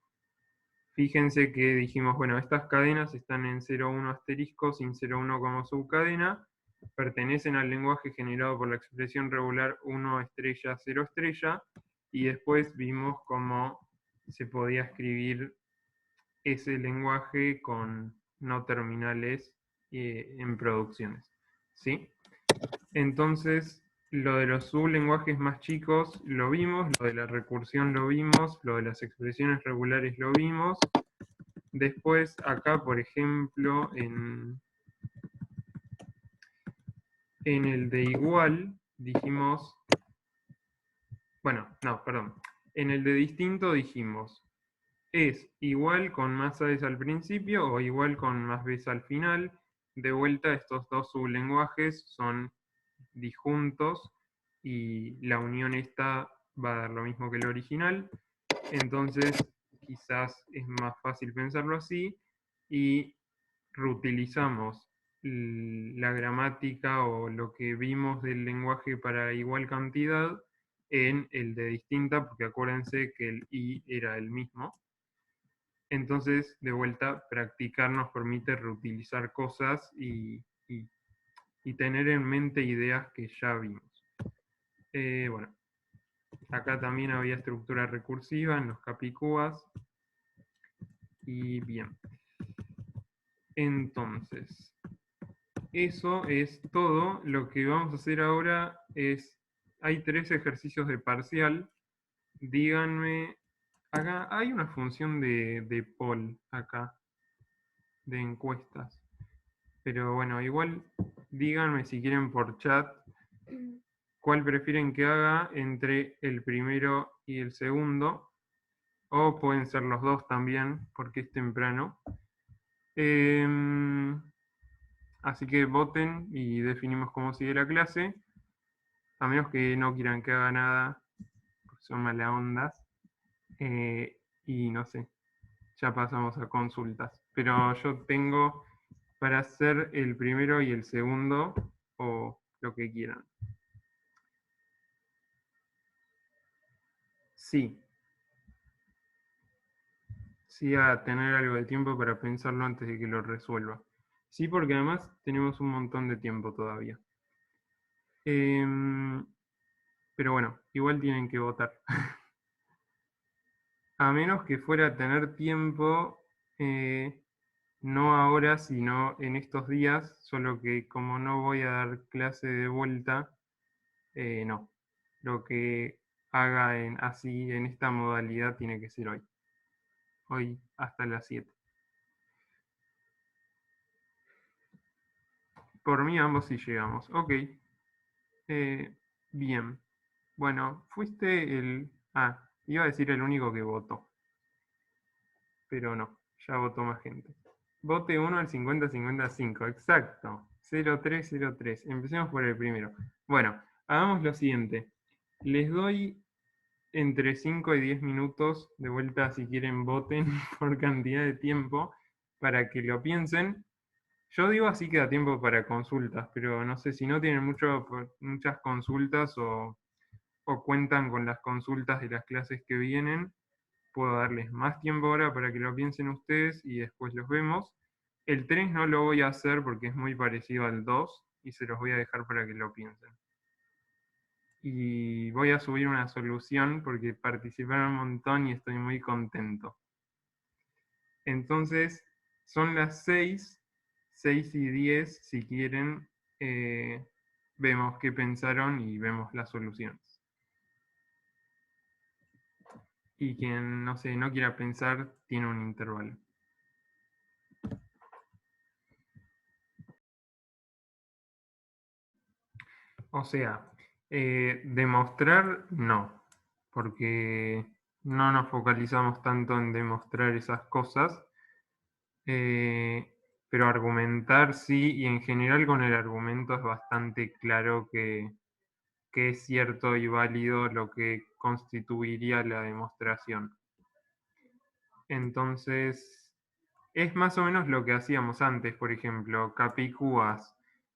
Speaker 1: Fíjense que dijimos, bueno, estas cadenas están en 0,1 asterisco sin 0,1 como subcadena, pertenecen al lenguaje generado por la expresión regular 1 estrella 0 estrella, y después vimos cómo se podía escribir ese lenguaje con no terminales en producciones. ¿Sí? Entonces, lo de los sublenguajes más chicos lo vimos, lo de la recursión lo vimos, lo de las expresiones regulares lo vimos. Después, acá, por ejemplo, en el de igual, dijimos, bueno, no, perdón. En el de distinto dijimos, es igual con más A's al principio o igual con más B's al final. De vuelta, estos dos sublenguajes son disjuntos y la unión esta va a dar lo mismo que el original. Entonces, quizás es más fácil pensarlo así y reutilizamos la gramática o lo que vimos del lenguaje para igual cantidad en el de distinta, porque acuérdense que el i era el mismo. Entonces, de vuelta, practicar nos permite reutilizar cosas y tener en mente ideas que ya vimos. Bueno, acá también había estructura recursiva en los capicúas. Y bien. Entonces, eso es todo. Lo que vamos a hacer ahora es, hay 3 ejercicios de parcial. Díganme, acá hay una función de poll acá, de encuestas. Pero bueno, igual díganme si quieren por chat cuál prefieren que haga entre el primero y el segundo. O pueden ser los dos también, porque es temprano. Así que voten y definimos cómo sigue la clase. A menos que no quieran que haga nada, porque son mala ondas. Y no sé, ya pasamos a consultas. Pero yo tengo para hacer el primero y el segundo, o lo que quieran. Sí. Sí, a tener algo de tiempo para pensarlo antes de que lo resuelva. Sí, porque además tenemos un montón de tiempo todavía. Pero bueno, igual tienen que votar. A menos que fuera a tener tiempo, no ahora, sino en estos días, solo que como no voy a dar clase de vuelta, no. Lo que haga así, en esta modalidad, tiene que ser hoy. Hoy hasta las 7. Por mí ambos sí llegamos. Ok. Bien. Bueno, fuiste el... Ah, iba a decir el único que votó. Pero no, ya votó más gente. Vote 1 al 50-55, exacto. 0303. Empecemos por el primero. Bueno, hagamos lo siguiente. Les doy entre 5 y 10 minutos de vuelta si quieren voten por cantidad de tiempo para que lo piensen. Yo digo así que da tiempo para consultas, pero no sé si no tienen muchas consultas o cuentan con las consultas de las clases que vienen, puedo darles más tiempo ahora para que lo piensen ustedes y después los vemos. El 3 no lo voy a hacer porque es muy parecido al 2 y se los voy a dejar para que lo piensen. Y voy a subir una solución porque participaron un montón y estoy muy contento. Entonces, son las 6 y 10, si quieren, vemos qué pensaron y vemos las soluciones. Y quien, no sé, no quiera pensar, tiene un intervalo. O sea, demostrar no, porque no nos focalizamos tanto en demostrar esas cosas, pero argumentar sí, y en general con el argumento es bastante claro que es cierto y válido lo que constituiría la demostración. Entonces, es más o menos lo que hacíamos antes, por ejemplo, capicúas.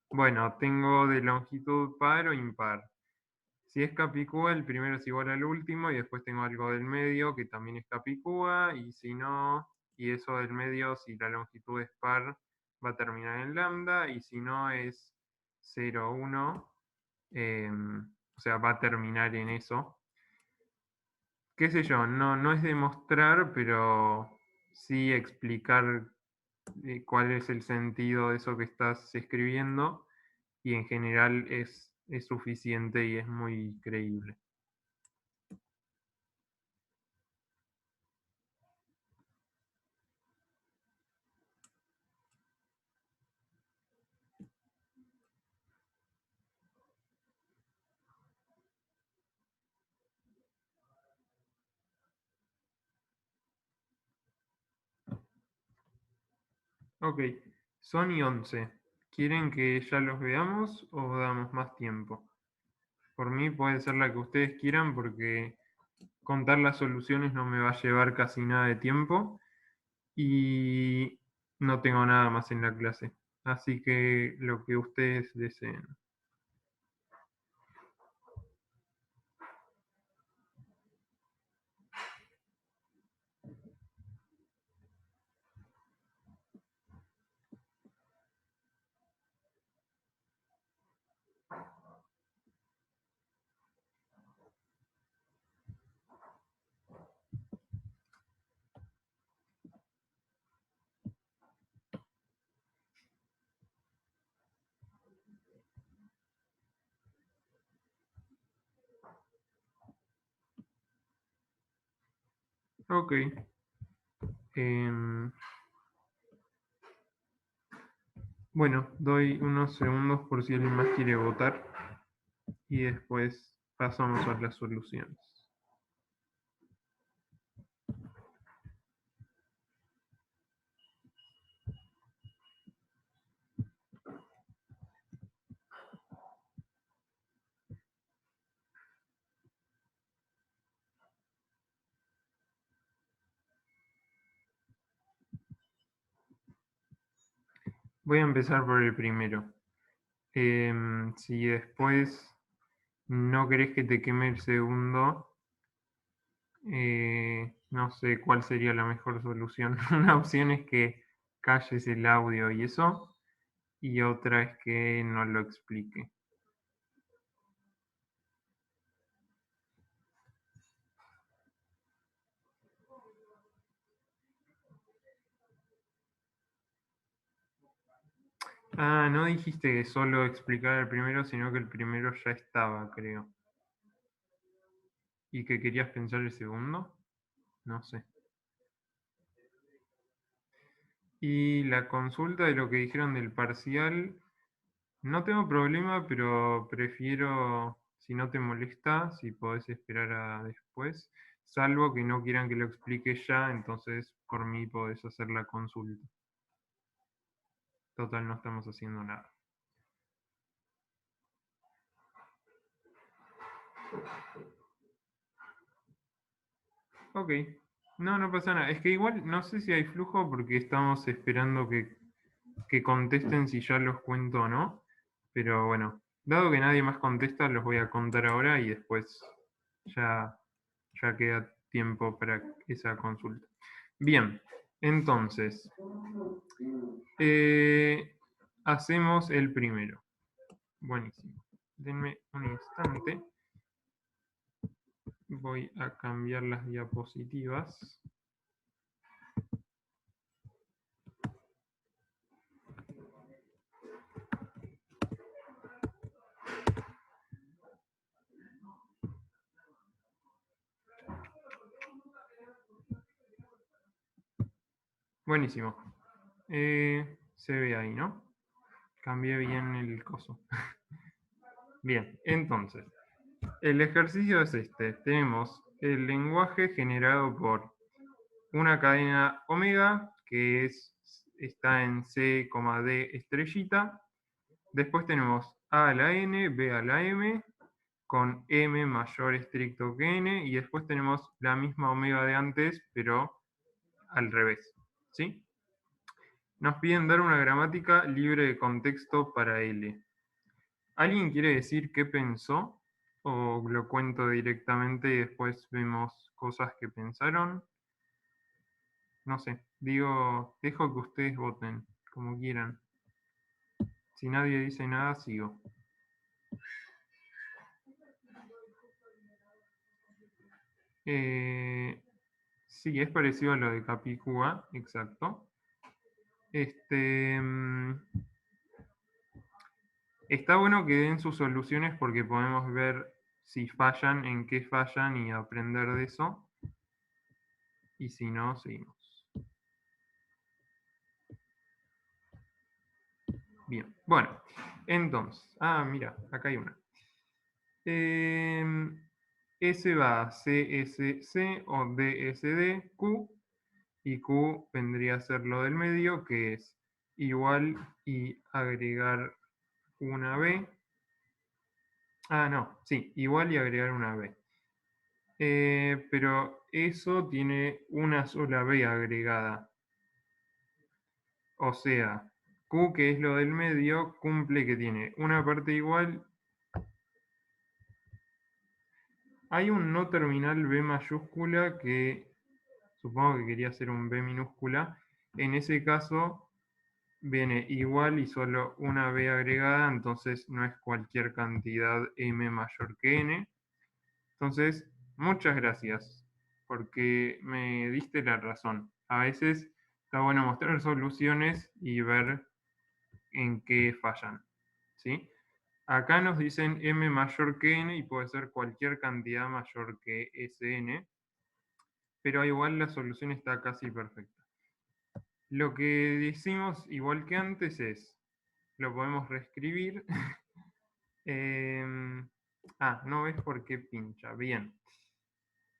Speaker 1: Bueno, tengo de longitud par o impar. Si es capicúa, el primero es igual al último y después tengo algo del medio que también es capicúa y si no, y eso del medio, si la longitud es par, va a terminar en lambda y si no es 0, 1, o sea, va a terminar en eso. Qué sé yo, no es demostrar, pero sí explicar cuál es el sentido de eso que estás escribiendo y en general es suficiente y es muy creíble. Ok, son y 11. ¿Quieren que ya los veamos o damos más tiempo? Por mí puede ser la que ustedes quieran porque contar las soluciones no me va a llevar casi nada de tiempo y no tengo nada más en la clase. Así que lo que ustedes deseen. Ok. Bueno, doy unos segundos por si alguien más quiere votar y después pasamos a las soluciones. Voy a empezar por el primero. Si después no querés que te queme el segundo, no sé cuál sería la mejor solución. Una opción es que calles el audio y eso, y otra es que no lo explique. Ah, no dijiste que solo explicar el primero, sino que el primero ya estaba, creo. ¿Y que querías pensar el segundo? No sé. Y la consulta de lo que dijeron del parcial, no tengo problema, pero prefiero, si no te molesta, si podés esperar a después, salvo que no quieran que lo explique ya, entonces por mí podés hacer la consulta. Total, no estamos haciendo nada. Ok. No, no pasa nada. Es que igual no sé si hay flujo porque estamos esperando que contesten si ya los cuento o no. Pero bueno, dado que nadie más contesta, los voy a contar ahora y después ya, ya queda tiempo para esa consulta. Bien, entonces, hacemos el primero. Buenísimo. Denme un instante. Voy a cambiar las diapositivas. Buenísimo. Se ve ahí, ¿no? Cambié bien el coso. Bien, entonces, el ejercicio es este. Tenemos el lenguaje generado por una cadena omega, que está en C, D estrellita. Después tenemos A a la N, B a la M, con M mayor estricto que N, y después tenemos la misma omega de antes, pero al revés. ¿Sí? Nos piden dar una gramática libre de contexto para L. ¿Alguien quiere decir qué pensó? ¿O lo cuento directamente y después vemos cosas que pensaron? No sé, digo, dejo que ustedes voten, como quieran. Si nadie dice nada, sigo. Sí, es parecido a lo de Capicúa, exacto. Está bueno que den sus soluciones porque podemos ver si fallan, en qué fallan y aprender de eso. Y si no, seguimos. Bien, bueno, entonces, mira, acá hay una. S va a CSC o DSD, Q, y Q vendría a ser lo del medio, que es igual y agregar una B. No, sí, igual y agregar una B. Pero eso tiene una sola B agregada. O sea, Q, que es lo del medio, cumple que tiene una parte igual. Hay un no terminal B mayúscula que supongo que quería hacer un B minúscula. En ese caso viene igual y solo una B agregada, entonces no es cualquier cantidad M mayor que N. Entonces, muchas gracias, porque me diste la razón. A veces está bueno mostrar soluciones y ver en qué fallan. ¿Sí? Acá nos dicen M mayor que N y puede ser cualquier cantidad mayor que Sn, pero igual la solución está casi perfecta. Lo que decimos, igual que antes, es, lo podemos reescribir. No ves por qué pincha. Bien.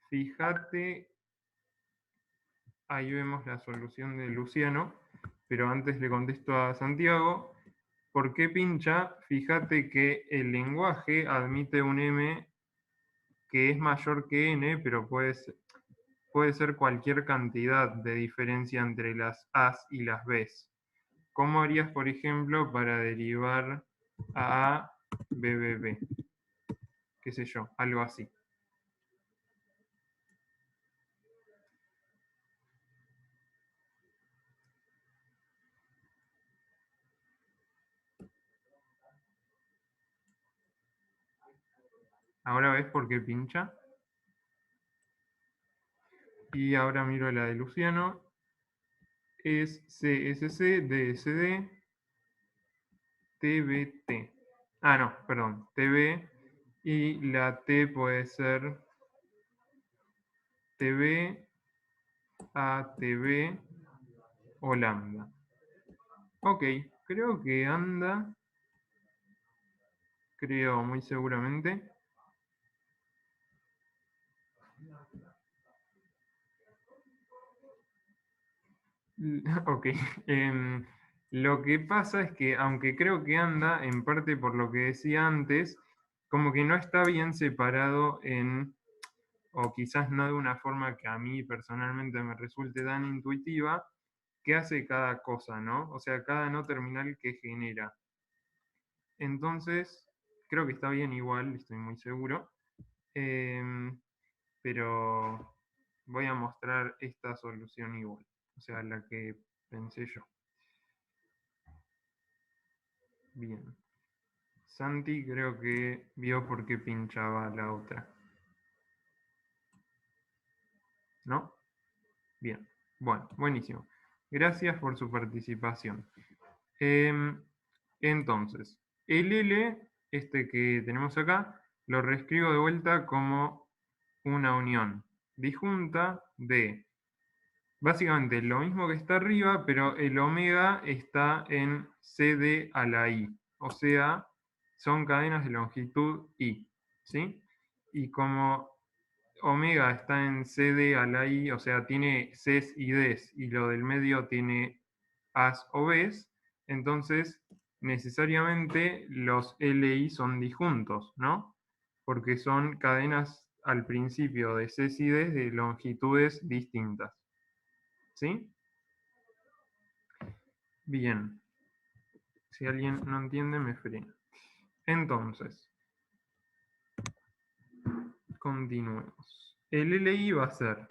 Speaker 1: Fíjate, ahí vemos la solución de Luciano, pero antes le contesto a Santiago. ¿Por qué pincha? Fíjate que el lenguaje admite un M que es mayor que N, pero puede ser cualquier cantidad de diferencia entre las A's y las B's. ¿Cómo harías, por ejemplo, para derivar a B, B, B? Qué sé yo, algo así. Ahora ves por qué pincha. Y ahora miro la de Luciano. Es CSC, DSD. TBT. Ah, no, perdón, TB. Y la T puede ser TB, ATB o lambda. Ok, creo que anda. Creo muy seguramente. Ok. Lo que pasa es que, aunque creo que anda, en parte por lo que decía antes, como que no está bien separado en, o quizás no de una forma que a mí personalmente me resulte tan intuitiva, qué hace cada cosa, ¿no? O sea, cada no terminal que genera. Entonces, creo que está bien igual, estoy muy seguro. Pero voy a mostrar esta solución igual, o sea, la que pensé yo. Bien. Santi creo que vio por qué pinchaba la otra. ¿No? Bien. Bueno, buenísimo. Gracias por su participación. Entonces, el L, este que tenemos acá, lo reescribo de vuelta como una unión disjunta de básicamente lo mismo que está arriba, pero el omega está en CD a la I. O sea, son cadenas de longitud I. ¿Sí? Y como omega está en CD a la I, o sea, tiene Cs y Ds, y lo del medio tiene As o Bs, entonces necesariamente los LI son disjuntos, ¿no? Porque son cadenas al principio de Cs y Ds de longitudes distintas. ¿Sí? Bien. Si alguien no entiende, me frena. Entonces, continuemos. El LI va a ser,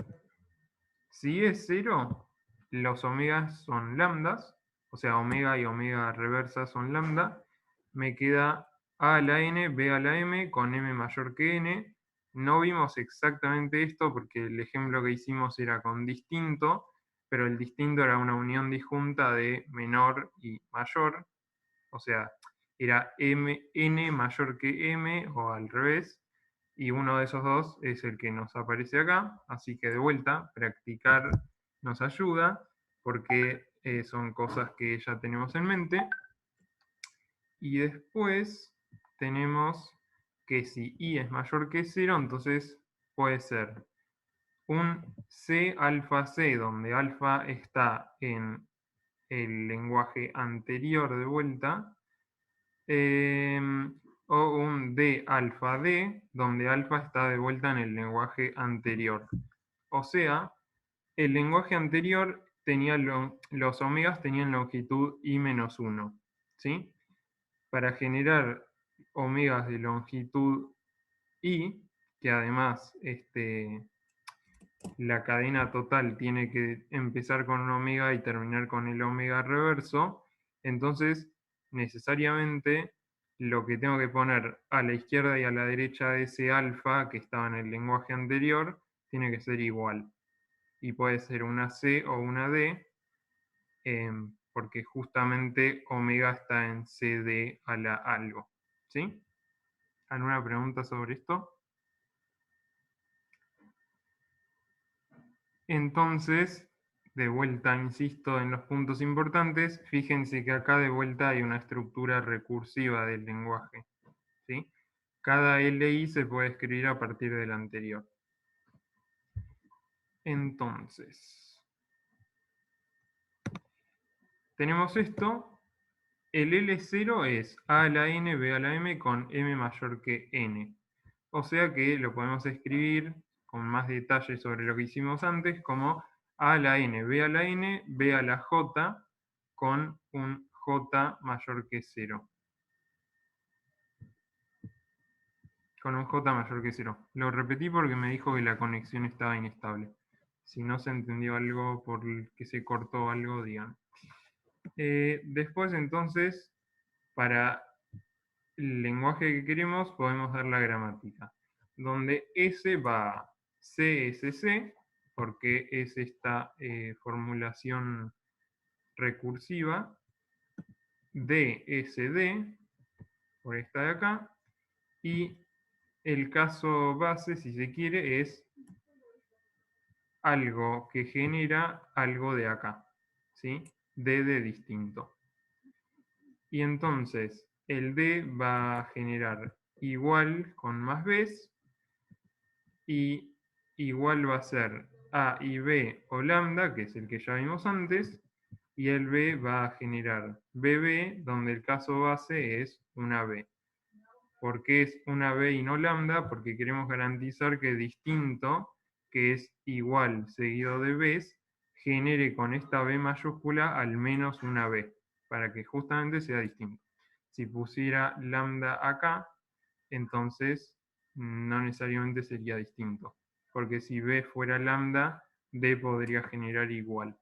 Speaker 1: si es 0, los omegas son lambdas, o sea, omega y omega reversa son lambda. Me queda A a la N, B a la M, con M mayor que N. No vimos exactamente esto porque el ejemplo que hicimos era con distinto, pero el distinto era una unión disjunta de menor y mayor. O sea, era n mayor que m o al revés, y uno de esos dos es el que nos aparece acá, así que de vuelta, practicar nos ayuda, porque son cosas que ya tenemos en mente. Y después tenemos que si i es mayor que 0, entonces puede ser un C alfa C, donde alfa está en el lenguaje anterior de vuelta, o un D alfa D, donde alfa está de vuelta en el lenguaje anterior. O sea, el lenguaje anterior tenía los omegas tenían longitud I-1, ¿sí? Para generar omegas de longitud I, que además la cadena total tiene que empezar con un omega y terminar con el omega reverso, entonces necesariamente lo que tengo que poner a la izquierda y a la derecha de ese alfa que estaba en el lenguaje anterior tiene que ser igual. Y puede ser una C o una D, porque justamente omega está en CD a la algo. ¿Sí? ¿Alguna pregunta sobre esto? Entonces, de vuelta, insisto en los puntos importantes, fíjense que acá de vuelta hay una estructura recursiva del lenguaje. ¿Sí? Cada LI se puede escribir a partir del anterior. Entonces, tenemos esto. El L0 es A a la N, B a la M con M mayor que N. O sea que lo podemos escribir con más detalle sobre lo que hicimos antes como A a la N, B a la N, B a la J con un J mayor que 0. Con un J mayor que 0. Lo repetí porque me dijo que la conexión estaba inestable. Si no se entendió algo por que se cortó algo, digan. Después entonces, para el lenguaje que queremos, podemos dar la gramática. Donde S va a CSC, porque es esta formulación recursiva. DSD, por esta de acá, y el caso base, si se quiere, es algo que genera algo de acá, ¿sí? D de distinto. Y entonces el D va a generar igual con más Bs, y igual va a ser A y B o lambda, que es el que ya vimos antes, y el B va a generar BB, donde el caso base es una B. ¿Por qué es una B y no lambda? Porque queremos garantizar que distinto, que es igual seguido de Bs, genere con esta B mayúscula al menos una B, para que justamente sea distinto. Si pusiera lambda acá, entonces no necesariamente sería distinto, porque si B fuera lambda, D podría generar igual.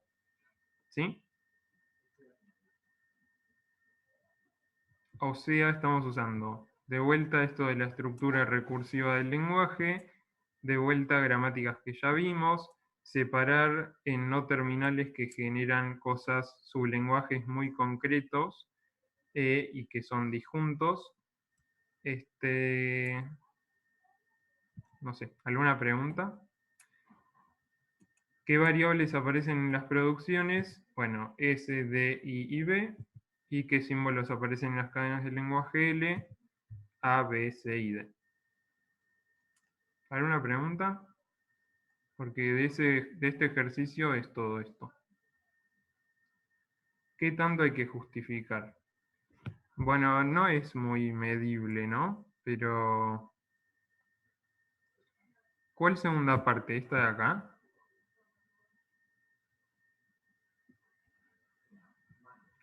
Speaker 1: ¿Sí? O sea, estamos usando de vuelta esto de la estructura recursiva del lenguaje, de vuelta gramáticas que ya vimos, separar en no terminales que generan cosas, sublenguajes muy concretos y que son disjuntos. No sé, ¿alguna pregunta? ¿Qué variables aparecen en las producciones? Bueno, S, D, I y B. ¿Y qué símbolos aparecen en las cadenas del lenguaje L? A, B, C y D. ¿Alguna pregunta? Porque de este ejercicio es todo esto. ¿Qué tanto hay que justificar? Bueno, no es muy medible, ¿no? Pero, ¿cuál segunda parte? ¿Esta de acá?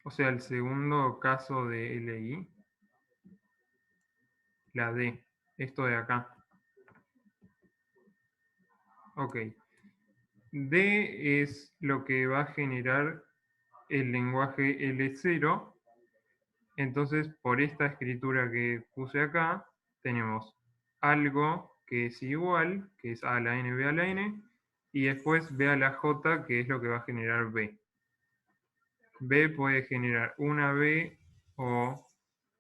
Speaker 1: O sea, el segundo caso de LI. La D. Esto de acá. Ok. D es lo que va a generar el lenguaje L0. Entonces, por esta escritura que puse acá, tenemos algo que es igual, que es A a la N, B a la N, y después B a la J, que es lo que va a generar B. B puede generar una B o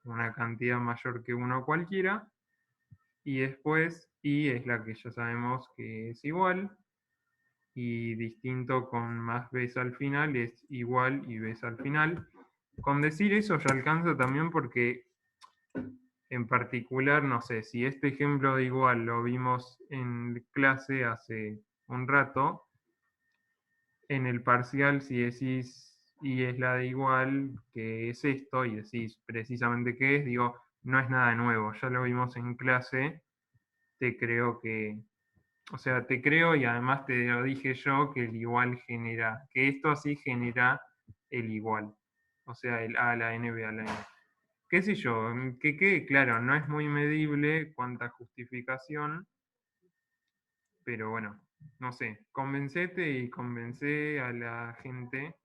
Speaker 1: una cantidad mayor que 1 cualquiera, y después I es la que ya sabemos que es igual, y distinto con más Bs al final es igual y Bs al final. Con decir eso ya alcanza también porque en particular, no sé, si este ejemplo de igual lo vimos en clase hace un rato, en el parcial si decís y es la de igual, que es esto, y decís precisamente qué es, digo, no es nada nuevo, ya lo vimos en clase, te creo que, o sea, te creo y además te lo dije yo que el igual genera, que esto así genera el igual, o sea, el A a la N, B a la N. Qué sé yo, que quede claro, no es muy medible cuánta justificación, pero bueno, no sé, convencete y convence a la gente.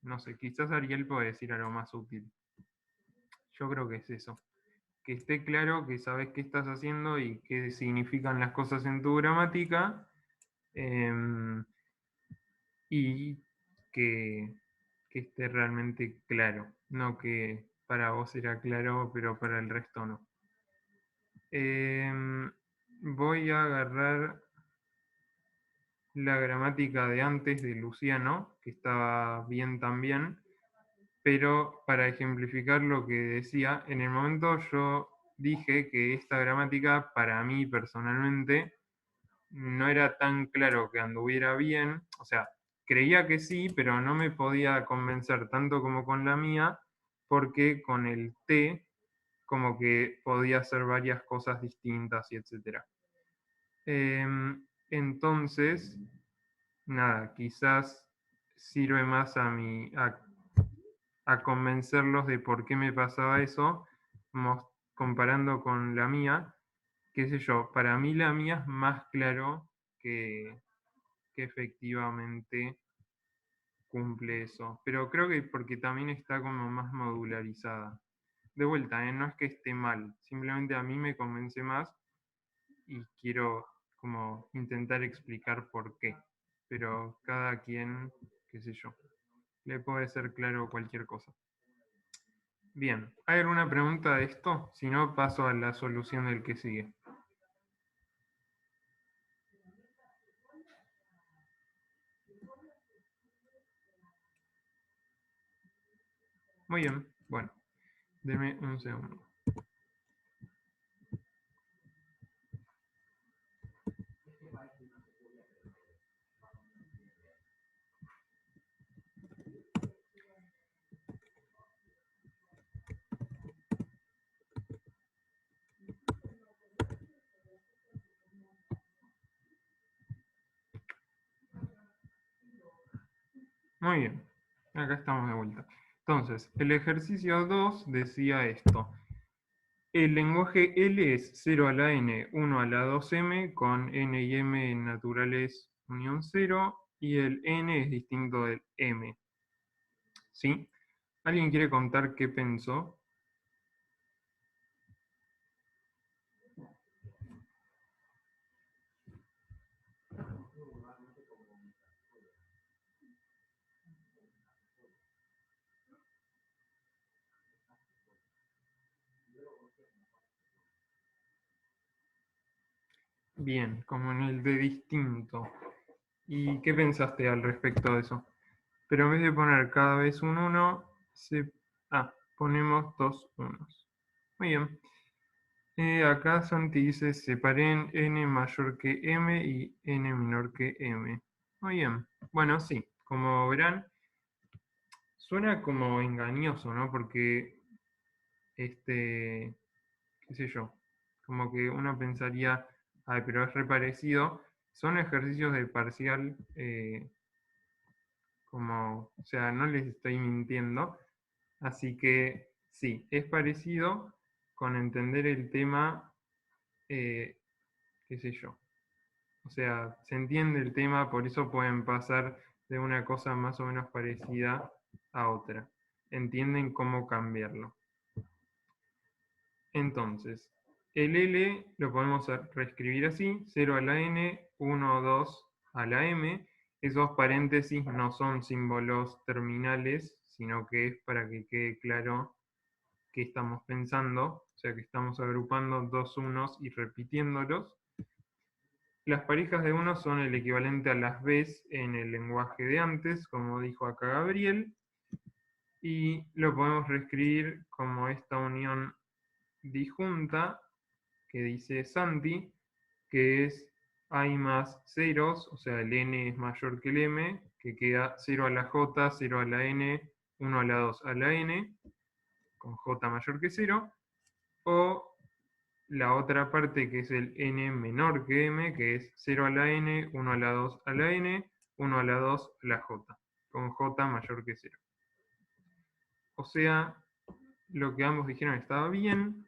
Speaker 1: No sé, quizás Ariel puede decir algo más útil. Yo creo que es eso. Que esté claro que sabes qué estás haciendo y qué significan las cosas en tu gramática. em, y que esté realmente claro. No que para vos era claro, pero para el resto no. Voy a agarrar la gramática de antes de Luciano, que estaba bien también, pero para ejemplificar lo que decía, en el momento yo dije que esta gramática para mí personalmente no era tan claro que anduviera bien, o sea, creía que sí, pero no me podía convencer tanto como con la mía, porque con el T como que podía hacer varias cosas distintas y etcétera. Entonces, nada, quizás sirve más a convencerlos de por qué me pasaba eso, comparando con la mía, qué sé yo, para mí la mía es más claro que efectivamente cumple eso, pero creo que porque también está como más modularizada. De vuelta, no es que esté mal, simplemente a mí me convence más y quiero como intentar explicar por qué. Pero cada quien, qué sé yo, le puede ser claro cualquier cosa. Bien, ¿hay alguna pregunta de esto? Si no, paso a la solución del que sigue. Muy bien, bueno, deme un segundo. Muy bien, acá estamos de vuelta. Entonces, el ejercicio 2 decía esto. El lenguaje L es 0 a la n, 1 a la 2m, con n y m naturales unión 0, y el n es distinto del m. ¿Sí? ¿Alguien quiere contar qué pensó? Bien, como en el de distinto. ¿Y qué pensaste al respecto de eso? Pero en vez de poner cada vez un 1, ponemos dos unos. Muy bien. Acá Santi dice, separen n mayor que m y n menor que m. Muy bien. Bueno, sí, como verán, suena como engañoso, ¿no? Porque, qué sé yo, como que uno pensaría, ay, pero es reparecido. Son ejercicios de parcial, o sea, no les estoy mintiendo. Así que sí, es parecido con entender el tema, qué sé yo. O sea, se entiende el tema, por eso pueden pasar de una cosa más o menos parecida a otra. Entienden cómo cambiarlo. Entonces, el L lo podemos reescribir así, 0 a la n, 1, 2 a la m. Esos paréntesis no son símbolos terminales, sino que es para que quede claro qué estamos pensando, o sea que estamos agrupando dos unos y repitiéndolos. Las parejas de unos son el equivalente a las Bs en el lenguaje de antes, como dijo acá Gabriel, y lo podemos reescribir como esta unión disjunta que dice Santi, que es hay más ceros, o sea, el n es mayor que el m, que queda 0 a la j, 0 a la n, 1 a la 2 a la n, con j mayor que 0, o la otra parte que es el n menor que m, que es 0 a la n, 1 a la 2 a la n, 1 a la 2 a la j, con j mayor que 0. O sea, lo que ambos dijeron estaba bien,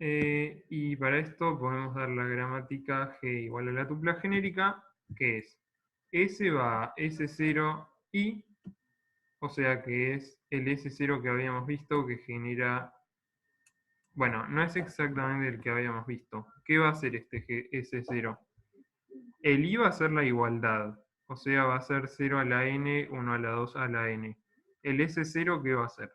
Speaker 1: y para esto podemos dar la gramática g igual a la tupla genérica, que es s va a s0 y, o sea que es el s0 que habíamos visto que genera. Bueno, no es exactamente el que habíamos visto. ¿Qué va a ser este S0? El I va a ser la igualdad, o sea, va a ser 0 a la n, 1 a la 2 a la n. ¿El S0 qué va a ser?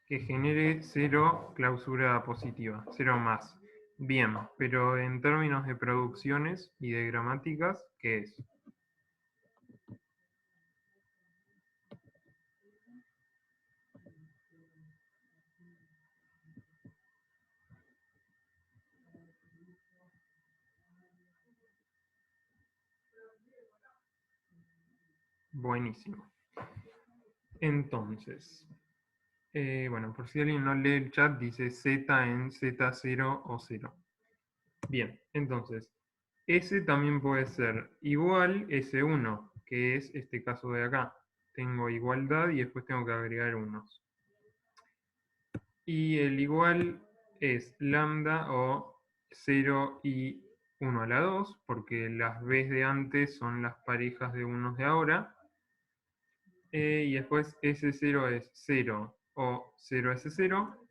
Speaker 1: Que genere 0 clausura positiva, 0 más. Bien, pero en términos de producciones y de gramáticas, ¿qué es? Buenísimo. Entonces, bueno, por si alguien no lee el chat, dice Z en Z0 o 0. Bien, entonces, S también puede ser igual S1, que es este caso de acá. Tengo igualdad y después tengo que agregar unos. Y el igual es lambda o 0 y 1 a la 2, porque las Bs de antes son las parejas de unos de ahora. Y después S0 es 0 o 0S0.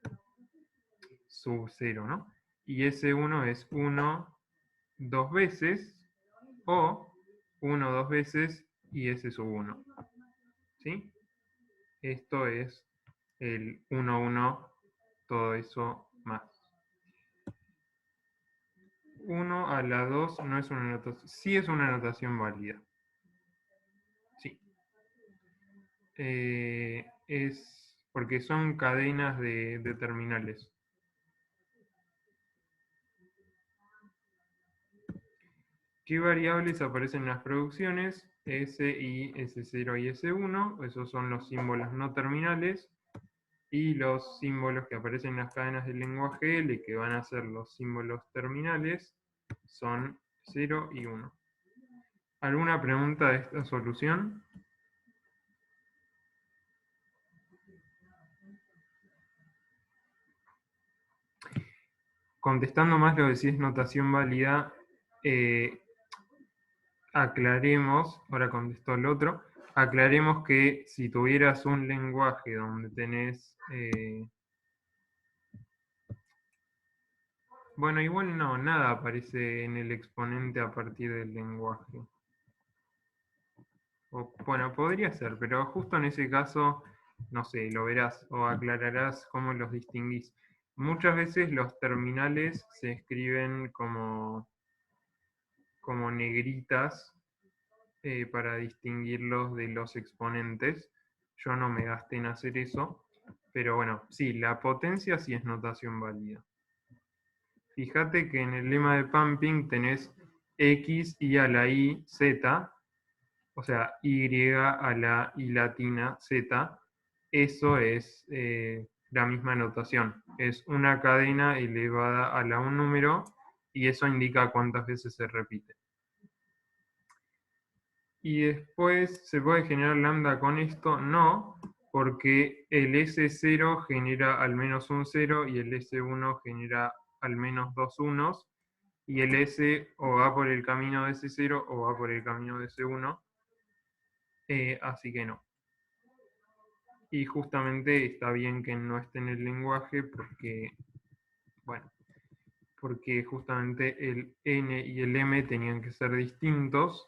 Speaker 1: sub 0, ¿no? Y S1 es 1 dos veces, o 1 dos veces y S sub 1. ¿Sí? Esto es el 1, 1, todo eso más. 1 a la 2 no es una notación, sí es una notación válida. Sí. Es porque son cadenas de terminales. ¿Qué variables aparecen en las producciones? S y S0 y S1, esos son los símbolos no terminales. Y los símbolos que aparecen en las cadenas del lenguaje L, que van a ser los símbolos terminales, son 0 y 1. ¿Alguna pregunta de esta solución? Contestando más lo de si es notación válida, aclaremos, ahora contestó el otro, aclaremos que si tuvieras un lenguaje donde tenés... bueno, igual no, nada aparece en el exponente a partir del lenguaje. O, bueno, podría ser, pero justo en ese caso, no sé, lo verás o aclararás cómo los distinguís. Muchas veces los terminales se escriben como negritas para distinguirlos de los exponentes. Yo no me gasté en hacer eso, pero bueno, sí, la potencia sí es notación válida. Fíjate que en el lema de pumping tenés X y a la I, Z, o sea, Y a la I latina, Z, eso es la misma notación. Es una cadena elevada a la un número y eso indica cuántas veces se repite. Y después, ¿se puede generar lambda con esto? No, porque el S0 genera al menos un 0 y el S1 genera al menos dos unos, y el S o va por el camino de S0 o va por el camino de S1, así que no. Y justamente está bien que no esté en el lenguaje porque, bueno, porque justamente el N y el M tenían que ser distintos.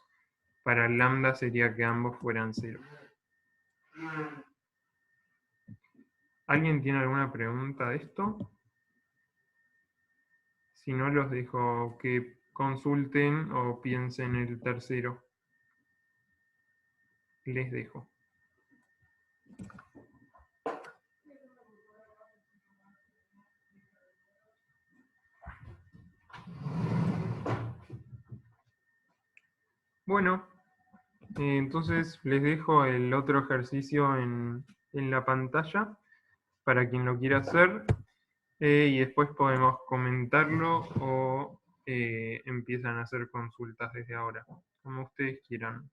Speaker 1: Para el lambda sería que ambos fueran 0. ¿Alguien tiene alguna pregunta de esto? Si no, los dejo que consulten o piensen el tercero. Les dejo. Bueno, entonces les dejo el otro ejercicio en la pantalla para quien lo quiera hacer, y después podemos comentarlo o empiezan a hacer consultas desde ahora, como ustedes quieran.